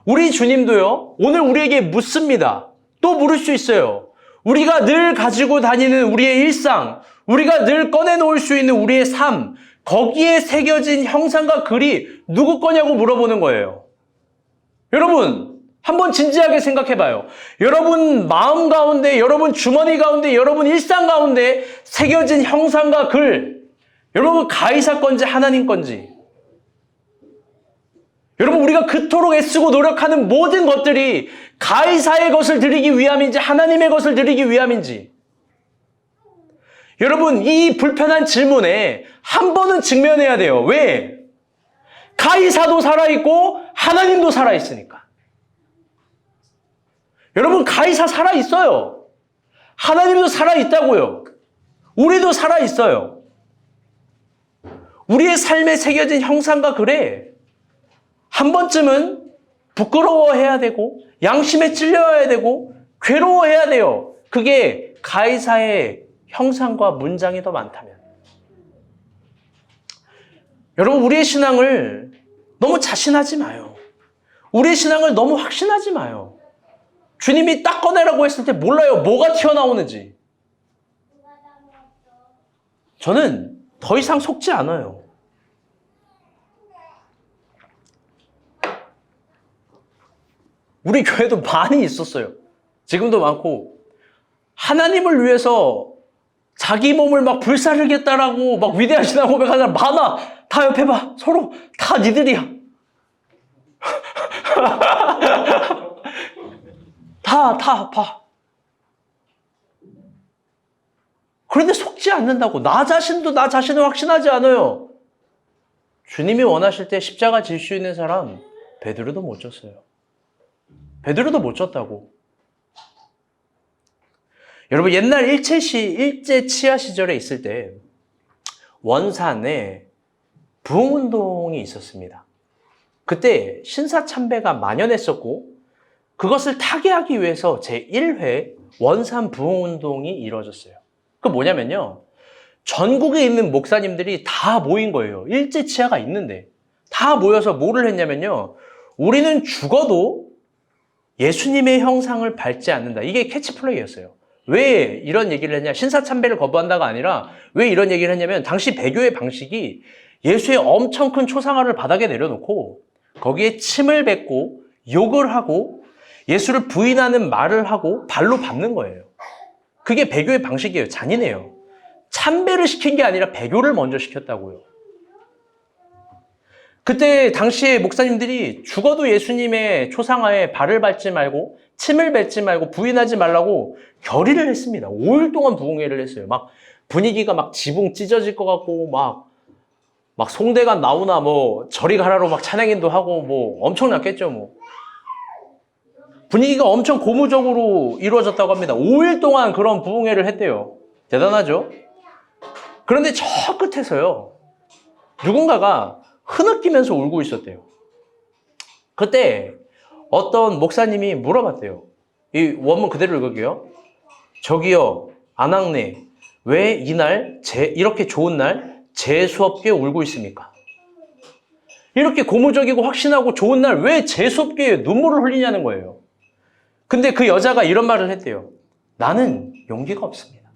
우리 주님도요, 오늘 우리에게 묻습니다. 또 물을 수 있어요. 우리가 늘 가지고 다니는 우리의 일상, 우리가 늘 꺼내놓을 수 있는 우리의 삶, 거기에 새겨진 형상과 글이 누구 거냐고 물어보는 거예요. 여러분, 한번 진지하게 생각해봐요. 여러분 마음 가운데, 여러분 주머니 가운데, 여러분 일상 가운데 새겨진 형상과 글, 여러분 가이사 건지 하나님 건지, 여러분 우리가 그토록 애쓰고 노력하는 모든 것들이 가이사의 것을 드리기 위함인지 하나님의 것을 드리기 위함인지, 여러분 이 불편한 질문에 한 번은 직면해야 돼요. 왜? 가이사도 살아있고 하나님도 살아있으니까. 여러분 가이사 살아있어요. 하나님도 살아있다고요. 우리도 살아있어요. 우리의 삶에 새겨진 형상과 글에 한 번쯤은 부끄러워해야 되고 양심에 찔려야 되고 괴로워해야 돼요. 그게 가이사의 형상과 문장이 더 많다면. 여러분 우리의 신앙을 너무 자신하지 마요. 우리의 신앙을 너무 확신하지 마요. 주님이 딱 꺼내라고 했을 때 몰라요. 뭐가 튀어나오는지. 저는 더 이상 속지 않아요. 우리 교회도 많이 있었어요. 지금도 많고 하나님을 위해서 자기 몸을 막 불사르겠다라고 막 위대하시다고 고백하는 사람 많아. 다 옆에 봐. 서로 다 니들이야. 다 봐. 그런데 속지 않는다고. 나 자신도 나 자신을 확신하지 않아요. 주님이 원하실 때 십자가 질 수 있는 사람 베드로도 못 졌어요. 베드로도 못 졌다고. 여러분 옛날 일제 치하 시절에 있을 때 원산에 부흥운동이 있었습니다. 그때 신사참배가 만연했었고 그것을 타개하기 위해서 제1회 원산 부흥운동이 이루어졌어요. 그 뭐냐면요. 전국에 있는 목사님들이 다 모인 거예요. 일제 치하가 있는데 다 모여서 뭐를 했냐면요. 우리는 죽어도 예수님의 형상을 밟지 않는다. 이게 캐치플레이였어요. 왜 이런 얘기를 했냐? 신사참배를 거부한다가 아니라 왜 이런 얘기를 했냐면 당시 배교의 방식이 예수의 엄청 큰 초상화를 바닥에 내려놓고 거기에 침을 뱉고 욕을 하고 예수를 부인하는 말을 하고 발로 밟는 거예요. 그게 배교의 방식이에요. 잔인해요. 참배를 시킨 게 아니라 배교를 먼저 시켰다고요. 그때 당시에 목사님들이 죽어도 예수님의 초상화에 발을 밟지 말고 침을 뱉지 말고 부인하지 말라고 결의를 했습니다. 5일 동안 부흥회를 했어요. 막 분위기가 막 지붕 찢어질 것 같고 막 송대관 나오나 뭐 저리 가라로 막 찬양인도 하고 뭐 엄청났겠죠 뭐. 분위기가 엄청 고무적으로 이루어졌다고 합니다. 5일 동안 그런 부흥회를 했대요. 대단하죠? 그런데 저 끝에서요. 누군가가 흐느끼면서 울고 있었대요. 그때 어떤 목사님이 물어봤대요. 이 원문 그대로 읽을게요. 저기요, 안학내, 왜 이날, 이렇게 좋은 날 재수없게 울고 있습니까? 이렇게 고무적이고 확신하고 좋은 날 왜 재수없게 눈물을 흘리냐는 거예요. 근데 그 여자가 이런 말을 했대요. 나는 용기가 없습니다.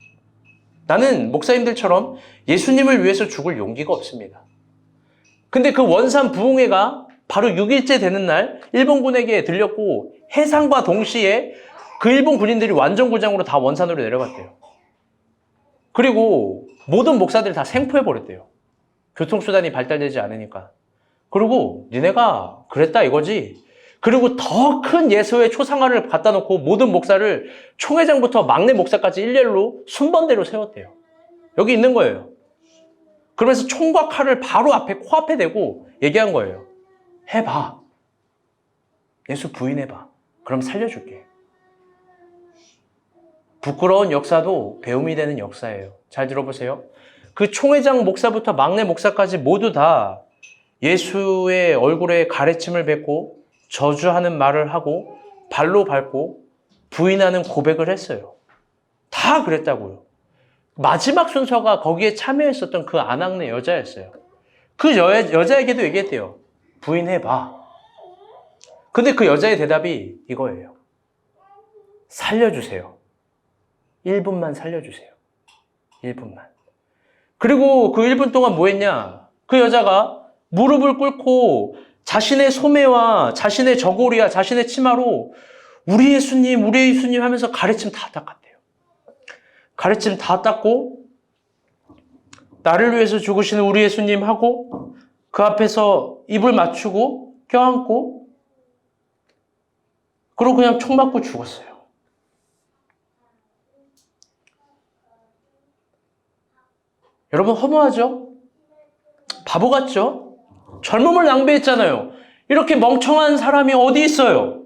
나는 목사님들처럼 예수님을 위해서 죽을 용기가 없습니다. 근데 그 원산 부흥회가 바로 6일째 되는 날 일본군에게 들렸고 해상과 동시에 그 일본 군인들이 완전구장으로 다 원산으로 내려갔대요. 그리고 모든 목사들이 다 생포해버렸대요. 교통수단이 발달되지 않으니까. 그리고 니네가 그랬다 이거지. 그리고 더 큰 예수의 초상화를 갖다 놓고 모든 목사를 총회장부터 막내 목사까지 일렬로 순번대로 세웠대요. 여기 있는 거예요. 그러면서 총과 칼을 바로 앞에 코앞에 대고 얘기한 거예요. 해봐. 예수 부인해봐. 그럼 살려줄게. 부끄러운 역사도 배움이 되는 역사예요. 잘 들어보세요. 그 총회장 목사부터 막내 목사까지 모두 다 예수의 얼굴에 가래침을 뱉고 저주하는 말을 하고 발로 밟고 부인하는 고백을 했어요. 다 그랬다고요. 마지막 순서가 거기에 참여했었던 그 안학내 여자였어요. 그 여자에게도 얘기했대요. 부인해봐. 근데 그 여자의 대답이 이거예요. 살려주세요. 1분만 살려주세요. 1분만. 그리고 그 1분 동안 뭐 했냐? 그 여자가 무릎을 꿇고 자신의 소매와 자신의 저고리와 자신의 치마로 우리 예수님 하면서 가래침 다 닦았대요. 가래침 다 닦고 나를 위해서 죽으시는 우리 예수님 하고 그 앞에서 입을 맞추고 껴안고 그리고 그냥 총 맞고 죽었어요. 여러분 허무하죠? 바보 같죠? 젊음을 낭비했잖아요. 이렇게 멍청한 사람이 어디 있어요?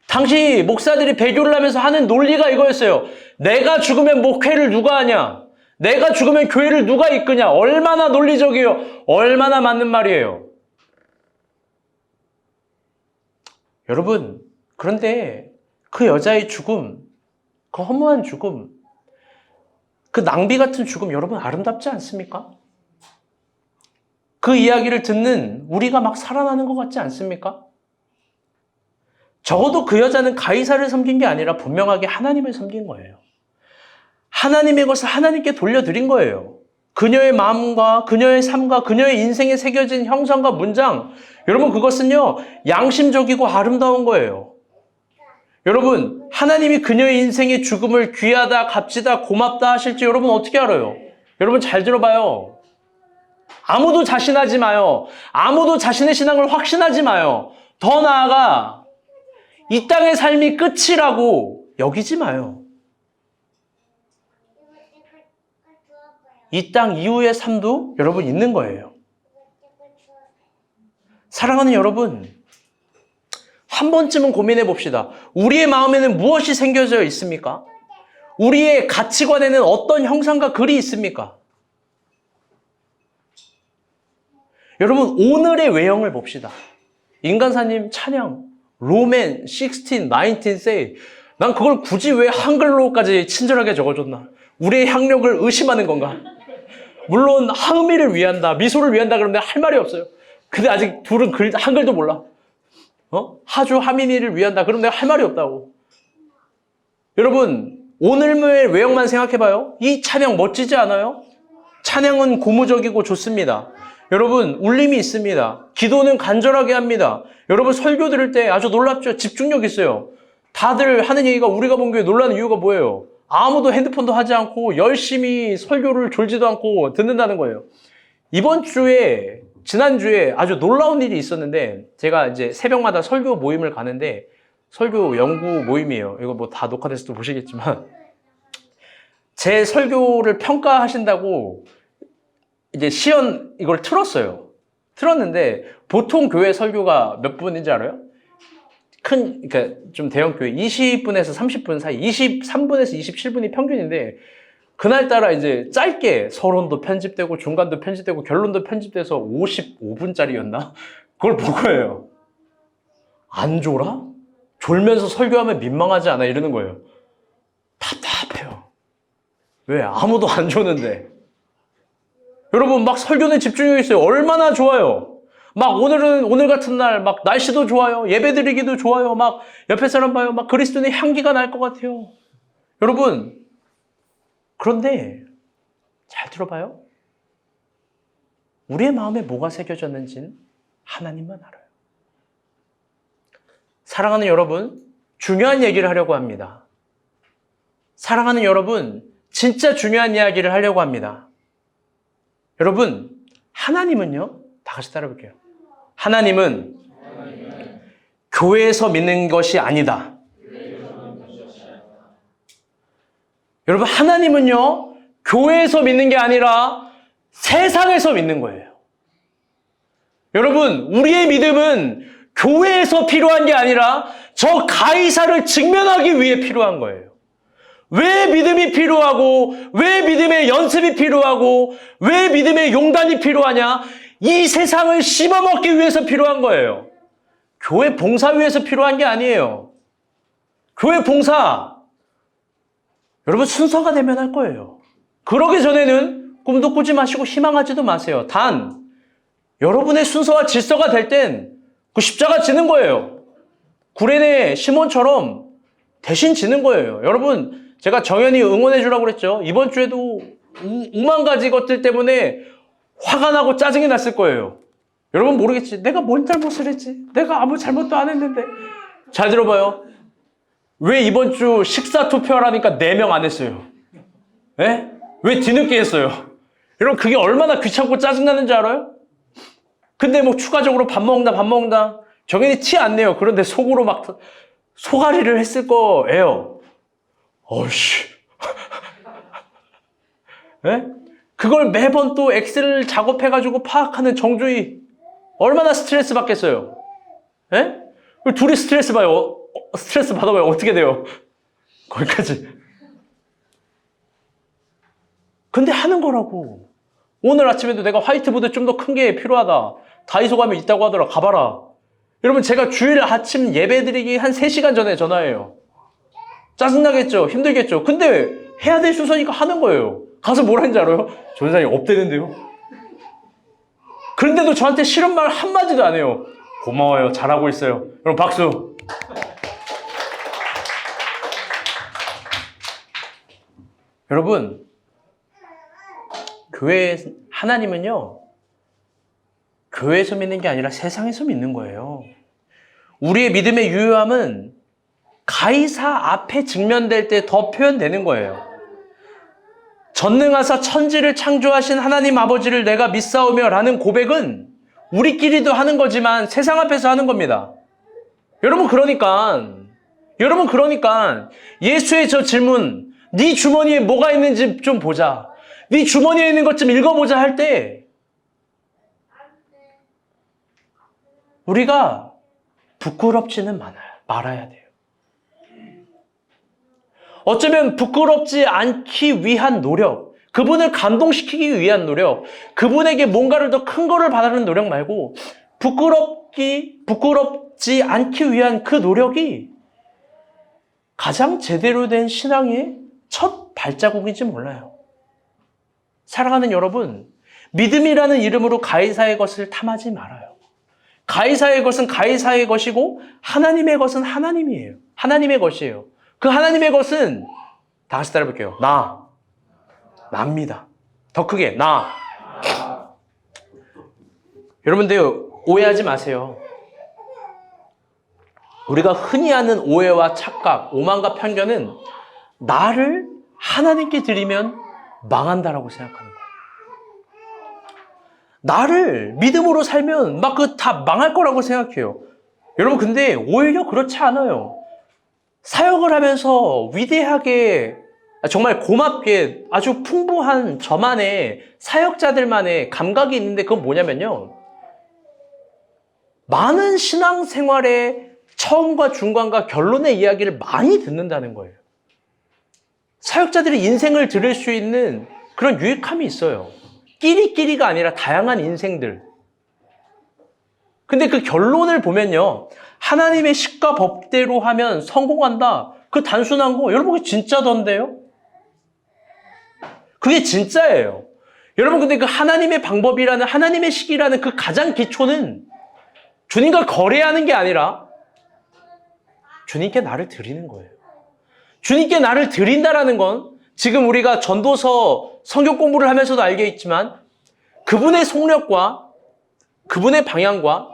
당시 목사들이 배교를 하면서 하는 논리가 이거였어요. 내가 죽으면 목회를 누가 하냐? 내가 죽으면 교회를 누가 이끄냐? 얼마나 논리적이에요. 얼마나 맞는 말이에요. 여러분, 그런데 그 여자의 죽음, 그 허무한 죽음, 그 낭비 같은 죽음 여러분 아름답지 않습니까? 그 이야기를 듣는 우리가 막 살아나는 것 같지 않습니까? 적어도 그 여자는 가이사를 섬긴 게 아니라 분명하게 하나님을 섬긴 거예요. 하나님의 것을 하나님께 돌려드린 거예요. 그녀의 마음과 그녀의 삶과 그녀의 인생에 새겨진 형상과 문장, 여러분 그것은요 양심적이고 아름다운 거예요. 여러분 하나님이 그녀의 인생의 죽음을 귀하다, 값지다, 고맙다 하실지 여러분 어떻게 알아요? 여러분 잘 들어봐요. 아무도 자신하지 마요. 아무도 자신의 신앙을 확신하지 마요. 더 나아가 이 땅의 삶이 끝이라고 여기지 마요. 이 땅 이후의 삶도 여러분 있는 거예요. 사랑하는 여러분, 한 번쯤은 고민해 봅시다. 우리의 마음에는 무엇이 생겨져 있습니까? 우리의 가치관에는 어떤 형상과 글이 있습니까? 여러분, 오늘의 외형을 봅시다. 인간사님 찬양, 로맨, 16, 19, say. 난 그걸 굳이 왜 한글로까지 친절하게 적어줬나? 우리의 학력을 의심하는 건가? 물론 하음이를 위한다, 미소를 위한다 그러는데 할 말이 없어요. 근데 아직 둘은 한글도 몰라. 하주, 하민이를 위한다 그러면 내가 할 말이 없다고. 여러분, 오늘의 외형만 생각해봐요. 이 찬양 멋지지 않아요? 찬양은 고무적이고 좋습니다. 여러분, 울림이 있습니다. 기도는 간절하게 합니다. 여러분 설교 들을 때 아주 놀랍죠? 집중력 있어요. 다들 하는 얘기가 우리가 본 교회 놀라는 이유가 뭐예요? 아무도 핸드폰도 하지 않고 열심히 설교를 졸지도 않고 듣는다는 거예요. 지난주에 아주 놀라운 일이 있었는데, 제가 이제 새벽마다 설교 모임을 가는데, 설교 연구 모임이에요. 이거 뭐 다 녹화돼서 또 보시겠지만, 제 설교를 평가하신다고 이제 시연 이걸 틀었어요. 틀었는데, 보통 교회 설교가 몇 분인지 알아요? 그러니까 좀 대형 교회 20분에서 30분 사이, 23분에서 27분이 평균인데, 그날따라 이제 짧게 서론도 편집되고 중간도 편집되고 결론도 편집돼서 55분짜리였나? 그걸 볼 거예요. 안 졸아? 졸면서 설교하면 민망하지 않아? 이러는 거예요. 답답해요. 왜? 아무도 안 조는데. 여러분, 막 설교는 집중력이 있어요. 얼마나 좋아요. 막 오늘 같은 날 막 날씨도 좋아요. 예배드리기도 좋아요. 막 옆에 사람 봐요. 막 그리스도의 향기가 날 것 같아요. 여러분, 그런데 잘 들어봐요. 우리의 마음에 뭐가 새겨졌는지는 하나님만 알아요. 사랑하는 여러분, 중요한 얘기를 하려고 합니다. 사랑하는 여러분, 진짜 중요한 이야기를 하려고 합니다. 여러분, 하나님은요? 다 같이 따라 볼게요. 하나님은 교회에서 믿는 것이 아니다. 여러분, 하나님은요, 교회에서 믿는 게 아니라 세상에서 믿는 거예요. 여러분, 우리의 믿음은 교회에서 필요한 게 아니라 저 가이사를 직면하기 위해 필요한 거예요. 왜 믿음이 필요하고, 왜 믿음의 연습이 필요하고, 왜 믿음의 용단이 필요하냐? 이 세상을 씹어먹기 위해서 필요한 거예요. 교회 봉사 위해서 필요한 게 아니에요. 교회 봉사, 여러분 순서가 되면 할 거예요. 그러기 전에는 꿈도 꾸지 마시고 희망하지도 마세요. 단, 여러분의 순서와 질서가 될 땐 그 십자가 지는 거예요. 구레네 시몬처럼 대신 지는 거예요. 여러분, 제가 정연히 응원해 주라고 그랬죠. 이번 주에도 오만 가지 것들 때문에 화가 나고 짜증이 났을 거예요. 여러분 모르겠지. 내가 뭔 잘못을 했지? 내가 아무 잘못도 안 했는데. 잘 들어봐요. 왜 이번 주 식사 투표하라니까 4명 안 했어요? 예? 왜 뒤늦게 했어요? 여러분 그게 얼마나 귀찮고 짜증나는지 알아요? 근데 뭐 추가적으로 밥 먹는다. 정연이 티 안 내요. 그런데 속으로 막 소가리를 했을 거예요. 어이씨. 예? 그걸 매번 또 엑셀 작업해가지고 파악하는 정주희. 얼마나 스트레스 받겠어요? 예? 둘이 스트레스 받아봐요. 어떻게 돼요? 거기까지. 근데 하는 거라고. 오늘 아침에도 내가 화이트보드 좀 더 큰 게 필요하다. 다이소 가면 있다고 하더라. 가봐라. 여러분 제가 주일 아침 예배 드리기 한 3시간 전에 전화해요. 짜증나겠죠? 힘들겠죠? 근데 해야 될 순서니까 하는 거예요. 가서 뭘 하는지 알아요? 전사님 없대는데요? 그런데도 저한테 싫은 말 한마디도 안 해요. 고마워요. 잘하고 있어요. 여러분 박수. 여러분, 하나님은요, 교회에서 믿는 게 아니라 세상에서 믿는 거예요. 우리의 믿음의 유효함은 가이사 앞에 직면될 때 더 표현되는 거예요. 전능하사 천지를 창조하신 하나님 아버지를 내가 믿사오며 라는 고백은 우리끼리도 하는 거지만 세상 앞에서 하는 겁니다. 여러분 그러니까 예수의 저 질문, 네 주머니에 뭐가 있는지 좀 보자. 네 주머니에 있는 것 좀 읽어보자 할 때 우리가 부끄럽지는 말아야 돼요. 어쩌면 부끄럽지 않기 위한 노력, 그분을 감동시키기 위한 노력, 그분에게 뭔가를 더 큰 거를 바라는 노력 말고 부끄럽지 않기 위한 그 노력이 가장 제대로 된 신앙의 첫 발자국인지 몰라요. 사랑하는 여러분, 믿음이라는 이름으로 가이사의 것을 탐하지 말아요. 가이사의 것은 가이사의 것이고 하나님의 것은 하나님이에요. 하나님의 것이에요. 그 하나님의 것은 다 같이 따라 볼게요. 나입니다. 더 크게 나. 여러분들 오해하지 마세요. 우리가 흔히 하는 오해와 착각, 오만과 편견은 나를 하나님께 드리면 망한다라고 생각하는 거예요. 나를 믿음으로 살면 막 그 다 망할 거라고 생각해요. 여러분, 근데 오히려 그렇지 않아요. 사역을 하면서 위대하게, 정말 고맙게 아주 풍부한 저만의 사역자들만의 감각이 있는데 그건 뭐냐면요. 많은 신앙생활의 처음과 중간과 결론의 이야기를 많이 듣는다는 거예요. 사역자들이 인생을 들을 수 있는 그런 유익함이 있어요. 끼리끼리가 아니라 다양한 인생들. 근데 그 결론을 보면요. 하나님의 식과 법대로 하면 성공한다. 그 단순한 거, 여러분, 그게 진짜던데요? 그게 진짜예요. 여러분, 근데 그 하나님의 방법이라는, 하나님의 식이라는 그 가장 기초는 주님과 거래하는 게 아니라 주님께 나를 드리는 거예요. 주님께 나를 드린다라는 건 지금 우리가 전도서 성경 공부를 하면서도 알겠지만 그분의 속력과 그분의 방향과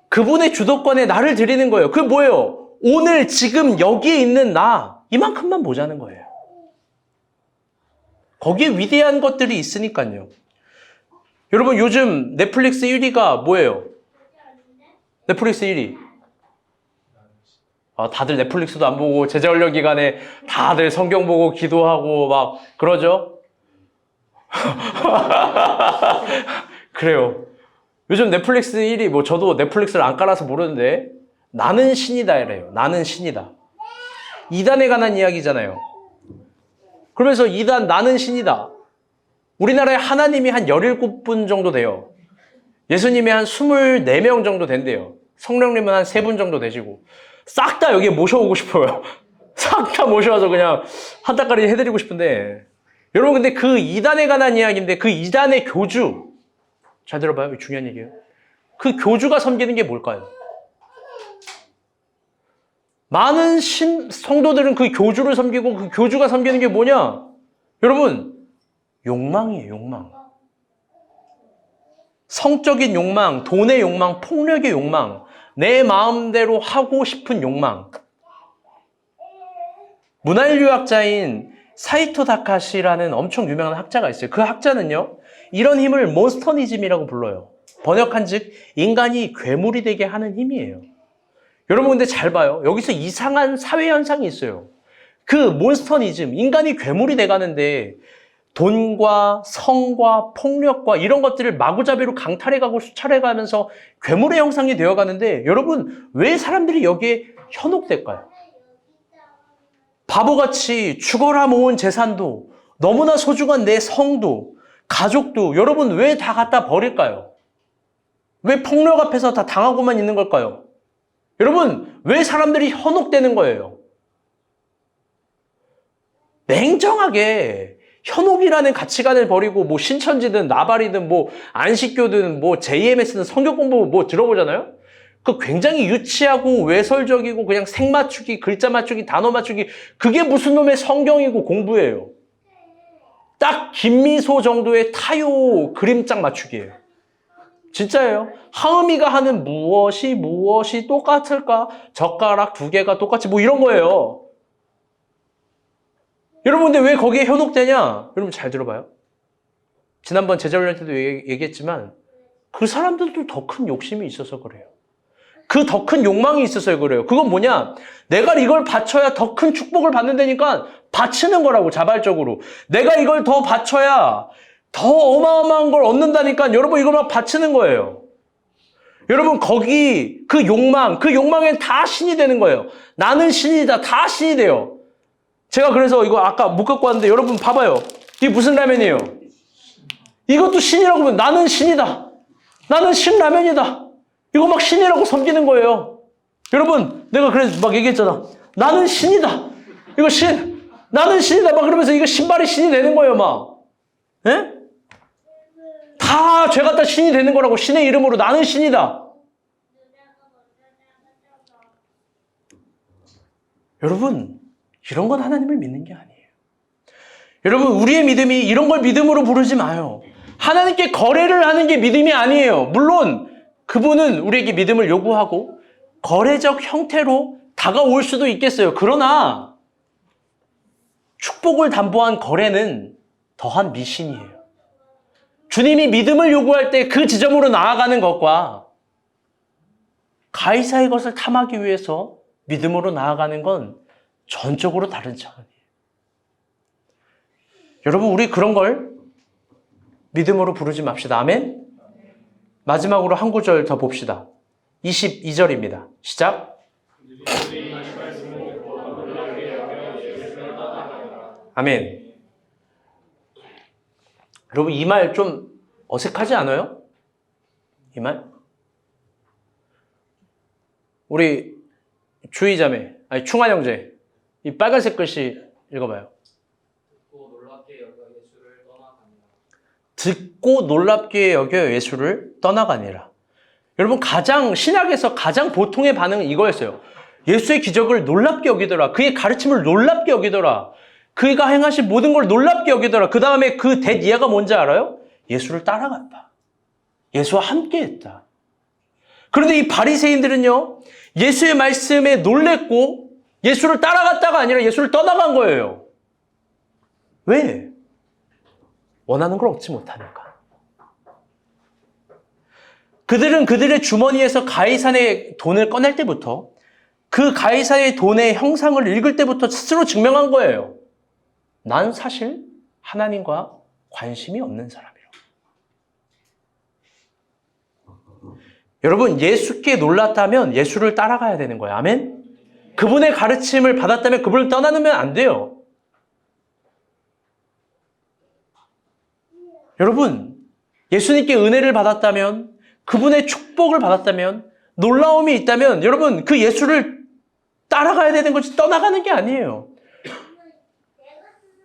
그분의 주도권에 나를 드리는 거예요. 그게 뭐예요? 오늘 지금 여기에 있는 나 이만큼만 보자는 거예요. 거기에 위대한 것들이 있으니까요. 여러분, 요즘 넷플릭스 1위가 뭐예요? 넷플릭스 1위. 다들 넷플릭스도 안 보고 제자훈련 기간에 다들 성경 보고 기도하고 막 그러죠? 그래요. 요즘 넷플릭스 1위, 뭐 저도 넷플릭스를 안 깔아서 모르는데 나는 신이다 이래요. 나는 신이다. 이단에 관한 이야기잖아요. 그러면서 이단 나는 신이다. 우리나라에 하나님이 한 17분 정도 돼요. 예수님이 한 24명 정도 된대요. 성령님은 한 3분 정도 되시고. 싹 다 여기에 모셔오고 싶어요. 싹 다 모셔와서 그냥 한 달까지 해드리고 싶은데. 여러분, 근데 그 이단에 관한 이야기인데 그 이단의 교주. 잘 들어봐요. 중요한 얘기예요. 그 교주가 섬기는 게 뭘까요? 많은 성도들은 그 교주를 섬기고 그 교주가 섬기는 게 뭐냐? 여러분, 욕망이에요, 욕망. 성적인 욕망, 돈의 욕망, 폭력의 욕망, 내 마음대로 하고 싶은 욕망. 문화인류학자인 사이토 다카시라는 엄청 유명한 학자가 있어요. 그 학자는요, 이런 힘을 몬스터니즘이라고 불러요. 번역한즉 인간이 괴물이 되게 하는 힘이에요. 여러분, 근데 잘 봐요. 여기서 이상한 사회 현상이 있어요. 그 몬스터니즘, 인간이 괴물이 돼가는데 돈과 성과 폭력과 이런 것들을 마구잡이로 강탈해가고 수탈해가면서 괴물의 형상이 되어가는데, 여러분, 왜 사람들이 여기에 현혹될까요? 바보같이 죽어라 모은 재산도, 너무나 소중한 내 성도, 가족도 여러분 왜 다 갖다 버릴까요? 왜 폭력 앞에서 다 당하고만 있는 걸까요? 여러분, 왜 사람들이 현혹되는 거예요? 냉정하게 현혹이라는 가치관을 버리고 뭐 신천지든 나발이든 뭐 안식교든 뭐 JMS든 성경 공부 뭐 들어보잖아요? 그 굉장히 유치하고 외설적이고 그냥 색 맞추기, 글자 맞추기, 단어 맞추기, 그게 무슨 놈의 성경이고 공부예요. 딱 김미소 정도의 타요 그림짝 맞추기예요. 진짜예요. 하은이가 하는 무엇이 똑같을까? 젓가락 2개가 똑같이 뭐 이런 거예요. 여러분, 근데 왜 거기에 현혹되냐? 여러분 잘 들어봐요. 지난번 제자훈련 때도 얘기했지만 그 사람들도 더 큰 욕심이 있어서 그래요. 그 더 큰 욕망이 있어서 그래요. 그건 뭐냐? 내가 이걸 바쳐야 더 큰 축복을 받는다니까 바치는 거라고, 자발적으로. 내가 이걸 더 바쳐야 더 어마어마한 걸 얻는다니까 여러분 이걸 막 바치는 거예요. 여러분, 거기 그 욕망엔 다 신이 되는 거예요. 나는 신이다. 다 신이 돼요. 제가 그래서 이거 아까 못 갖고 왔는데 여러분 봐봐요. 이게 무슨 라면이에요? 이것도 신이라고 보면 나는 신이다. 나는 신라면이다. 이거 막 신이라고 섬기는 거예요. 여러분, 내가 그래서 막 얘기했잖아. 나는 신이다. 이거 나는 신이다. 막 그러면서 이거 신발이 신이 되는 거예요, 막. 예? 다 죄 갖다 신이 되는 거라고, 신의 이름으로 나는 신이다. 여러분, 이런 건 하나님을 믿는 게 아니에요. 여러분, 우리의 믿음이 이런 걸 믿음으로 부르지 마요. 하나님께 거래를 하는 게 믿음이 아니에요. 물론 그분은 우리에게 믿음을 요구하고 거래적 형태로 다가올 수도 있겠어요. 그러나 축복을 담보한 거래는 더한 미신이에요. 주님이 믿음을 요구할 때 그 지점으로 나아가는 것과 가이사의 것을 탐하기 위해서 믿음으로 나아가는 건 전적으로 다른 차원이에요. 여러분, 우리 그런 걸 믿음으로 부르지 맙시다. 아멘? 마지막으로 한 구절 더 봅시다. 22절입니다. 시작. 아멘. 여러분, 이 말 좀 어색하지 않아요? 이 말? 우리 주의자매, 아니 충환 형제, 이 빨간색 글씨 읽어봐요. 듣고 놀랍게 여겨 예수를 떠나가니라. 여러분, 신약에서 가장 보통의 반응은 이거였어요. 예수의 기적을 놀랍게 여기더라. 그의 가르침을 놀랍게 여기더라. 그가 행하신 모든 걸 놀랍게 여기더라. 그 다음에 그 대이해가 뭔지 알아요? 예수를 따라갔다. 예수와 함께했다. 그런데 이 바리새인들은요, 예수의 말씀에 놀랬고 예수를 따라갔다가 아니라 예수를 떠나간 거예요. 왜? 원하는 걸 얻지 못하니까. 그들은 그들의 주머니에서 가이사의 돈을 꺼낼 때부터, 그 가이사의 돈의 형상을 읽을 때부터 스스로 증명한 거예요. 난 사실 하나님과 관심이 없는 사람이라고. 여러분, 예수께 놀랐다면 예수를 따라가야 되는 거예요. 아멘? 그분의 가르침을 받았다면 그분을 떠나면 안 돼요. 여러분, 예수님께 은혜를 받았다면, 그분의 축복을 받았다면, 놀라움이 있다면, 여러분, 그 예수를 따라가야 되는 거지 떠나가는 게 아니에요.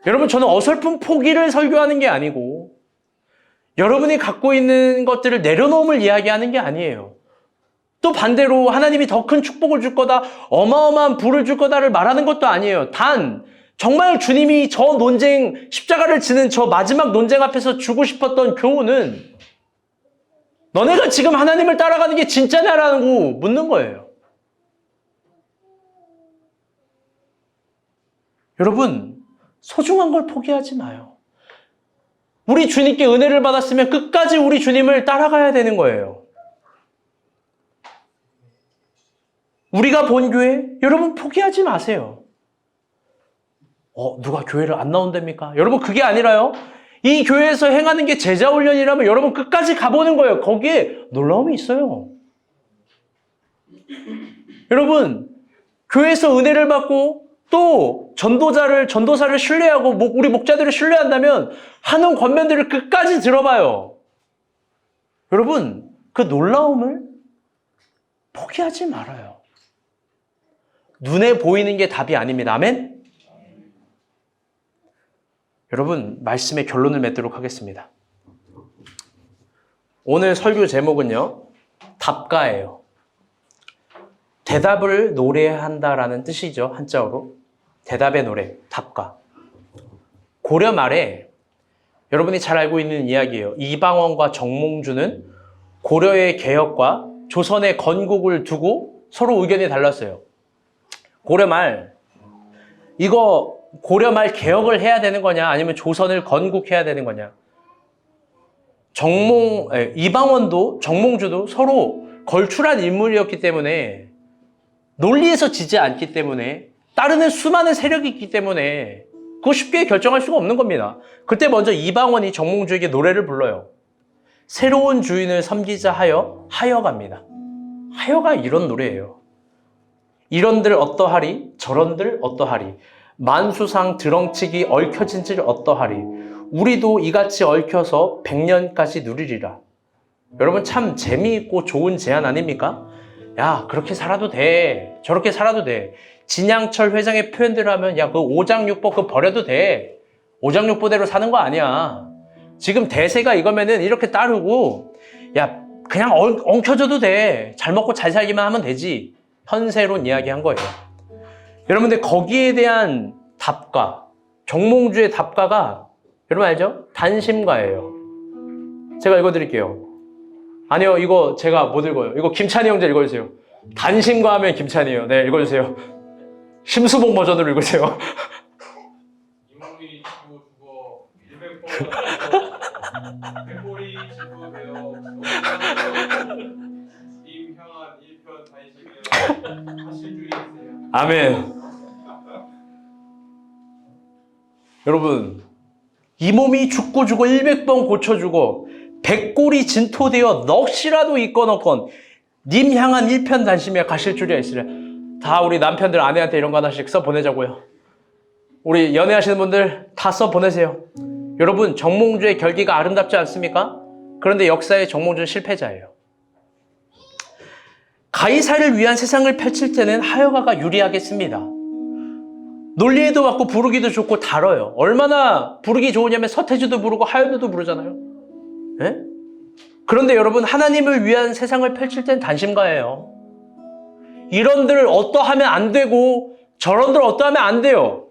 여러분, 저는 어설픈 포기를 설교하는 게 아니고 여러분이 갖고 있는 것들을 내려놓음을 이야기하는 게 아니에요. 또 반대로 하나님이 더 큰 축복을 줄 거다, 어마어마한 부를 줄 거다를 말하는 것도 아니에요. 단 정말 주님이 저 논쟁, 십자가를 지는 저 마지막 논쟁 앞에서 주고 싶었던 교훈은 너네가 지금 하나님을 따라가는 게 진짜냐라고 묻는 거예요. 여러분, 소중한 걸 포기하지 마요. 우리 주님께 은혜를 받았으면 끝까지 우리 주님을 따라가야 되는 거예요. 우리가 본 교회, 여러분 포기하지 마세요. 누가 교회를 안 나온답니까? 여러분, 그게 아니라요. 이 교회에서 행하는 게 제자훈련이라면 여러분 끝까지 가보는 거예요. 거기에 놀라움이 있어요. 여러분, 교회에서 은혜를 받고 또 전도사를 신뢰하고 우리 목자들을 신뢰한다면 하는 권면들을 끝까지 들어봐요. 여러분, 그 놀라움을 포기하지 말아요. 눈에 보이는 게 답이 아닙니다. 아멘? 여러분, 말씀의 결론을 맺도록 하겠습니다. 오늘 설교 제목은요, 답가예요. 대답을 노래한다라는 뜻이죠. 한자어로. 대답의 노래, 답가. 고려 말에 여러분이 잘 알고 있는 이야기예요. 이방원과 정몽주는 고려의 개혁과 조선의 건국을 두고 서로 의견이 달랐어요. 고려 말 개혁을 해야 되는 거냐, 아니면 조선을 건국해야 되는 거냐. 이방원도 정몽주도 서로 걸출한 인물이었기 때문에, 논리에서 지지 않기 때문에, 따르는 수많은 세력이 있기 때문에 그거 쉽게 결정할 수가 없는 겁니다. 그때 먼저 이방원이 정몽주에게 노래를 불러요. 새로운 주인을 섬기자 하여 하여갑니다. 하여가 이런 노래예요. 이런들 어떠하리, 저런들 어떠하리, 만수상 드렁치기 얽혀진질 어떠하리, 우리도 이같이 얽혀서 100년까지 누리리라. 여러분, 참 재미있고 좋은 제안 아닙니까? 야, 그렇게 살아도 돼. 저렇게 살아도 돼. 진양철 회장의 표현대로 하면, 야, 그 오장육보 그거 버려도 돼. 오장육보대로 사는 거 아니야. 지금 대세가 이거면은 이렇게 따르고, 야, 그냥 엉켜져도 돼. 잘 먹고 잘 살기만 하면 되지. 현세론 이야기한 거예요. 여러분들, 거기에 대한 답가, 정몽주의 답가가 여러분 알죠? 단심가예요. 제가 읽어드릴게요. 아니요, 이거 제가 못 읽어요. 이거 김찬희 형제 읽어주세요. 단심과 하면 김찬이에요. 네, 읽어주세요. 심수봉 버전으로 읽으세요. 이 몸이 지고 죽어 100번 백골이 지고 되어 님 향한 1편 단심에 하실 줄이 있어요. 아멘. 여러분, 이 몸이 죽고 죽어 100번 고쳐주고 백골이 진토되어 넋이라도 있건 없건 님 향한 1편 단심에 가실 줄이야 있으랴. 다 우리 남편들 아내한테 이런 거 하나씩 써 보내자고요. 우리 연애하시는 분들 다 써 보내세요. 여러분, 정몽주의 결기가 아름답지 않습니까? 그런데 역사의 정몽주는 실패자예요. 가이사를 위한 세상을 펼칠 때는 하여가가 유리하겠습니다. 논리에도 맞고 부르기도 좋고 달아요. 얼마나 부르기 좋으냐면 서태지도 부르고 하연우도 부르잖아요. 예? 그런데 여러분, 하나님을 위한 세상을 펼칠 땐 단심가예요. 이런들 어떠하면 안 되고 저런들 어떠하면 안 돼요.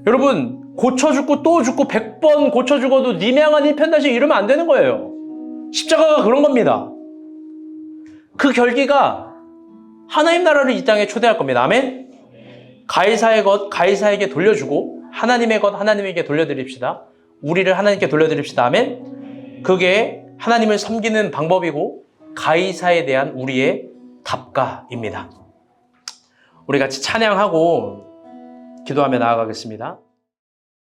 여러분, 고쳐 죽고 또 죽고 100번 고쳐 죽어도 님 향한 1편 단심 이러면 안 되는 거예요. 십자가가 그런 겁니다. 그 결기가 하나님 나라를 이 땅에 초대할 겁니다. 아멘? 가이사의 것 가이사에게 돌려주고 하나님의 것 하나님에게 돌려드립시다. 우리를 하나님께 돌려드립시다. 아멘? 그게 하나님을 섬기는 방법이고 가이사에 대한 우리의 답가입니다. 우리 같이 찬양하고 기도하며 나아가겠습니다.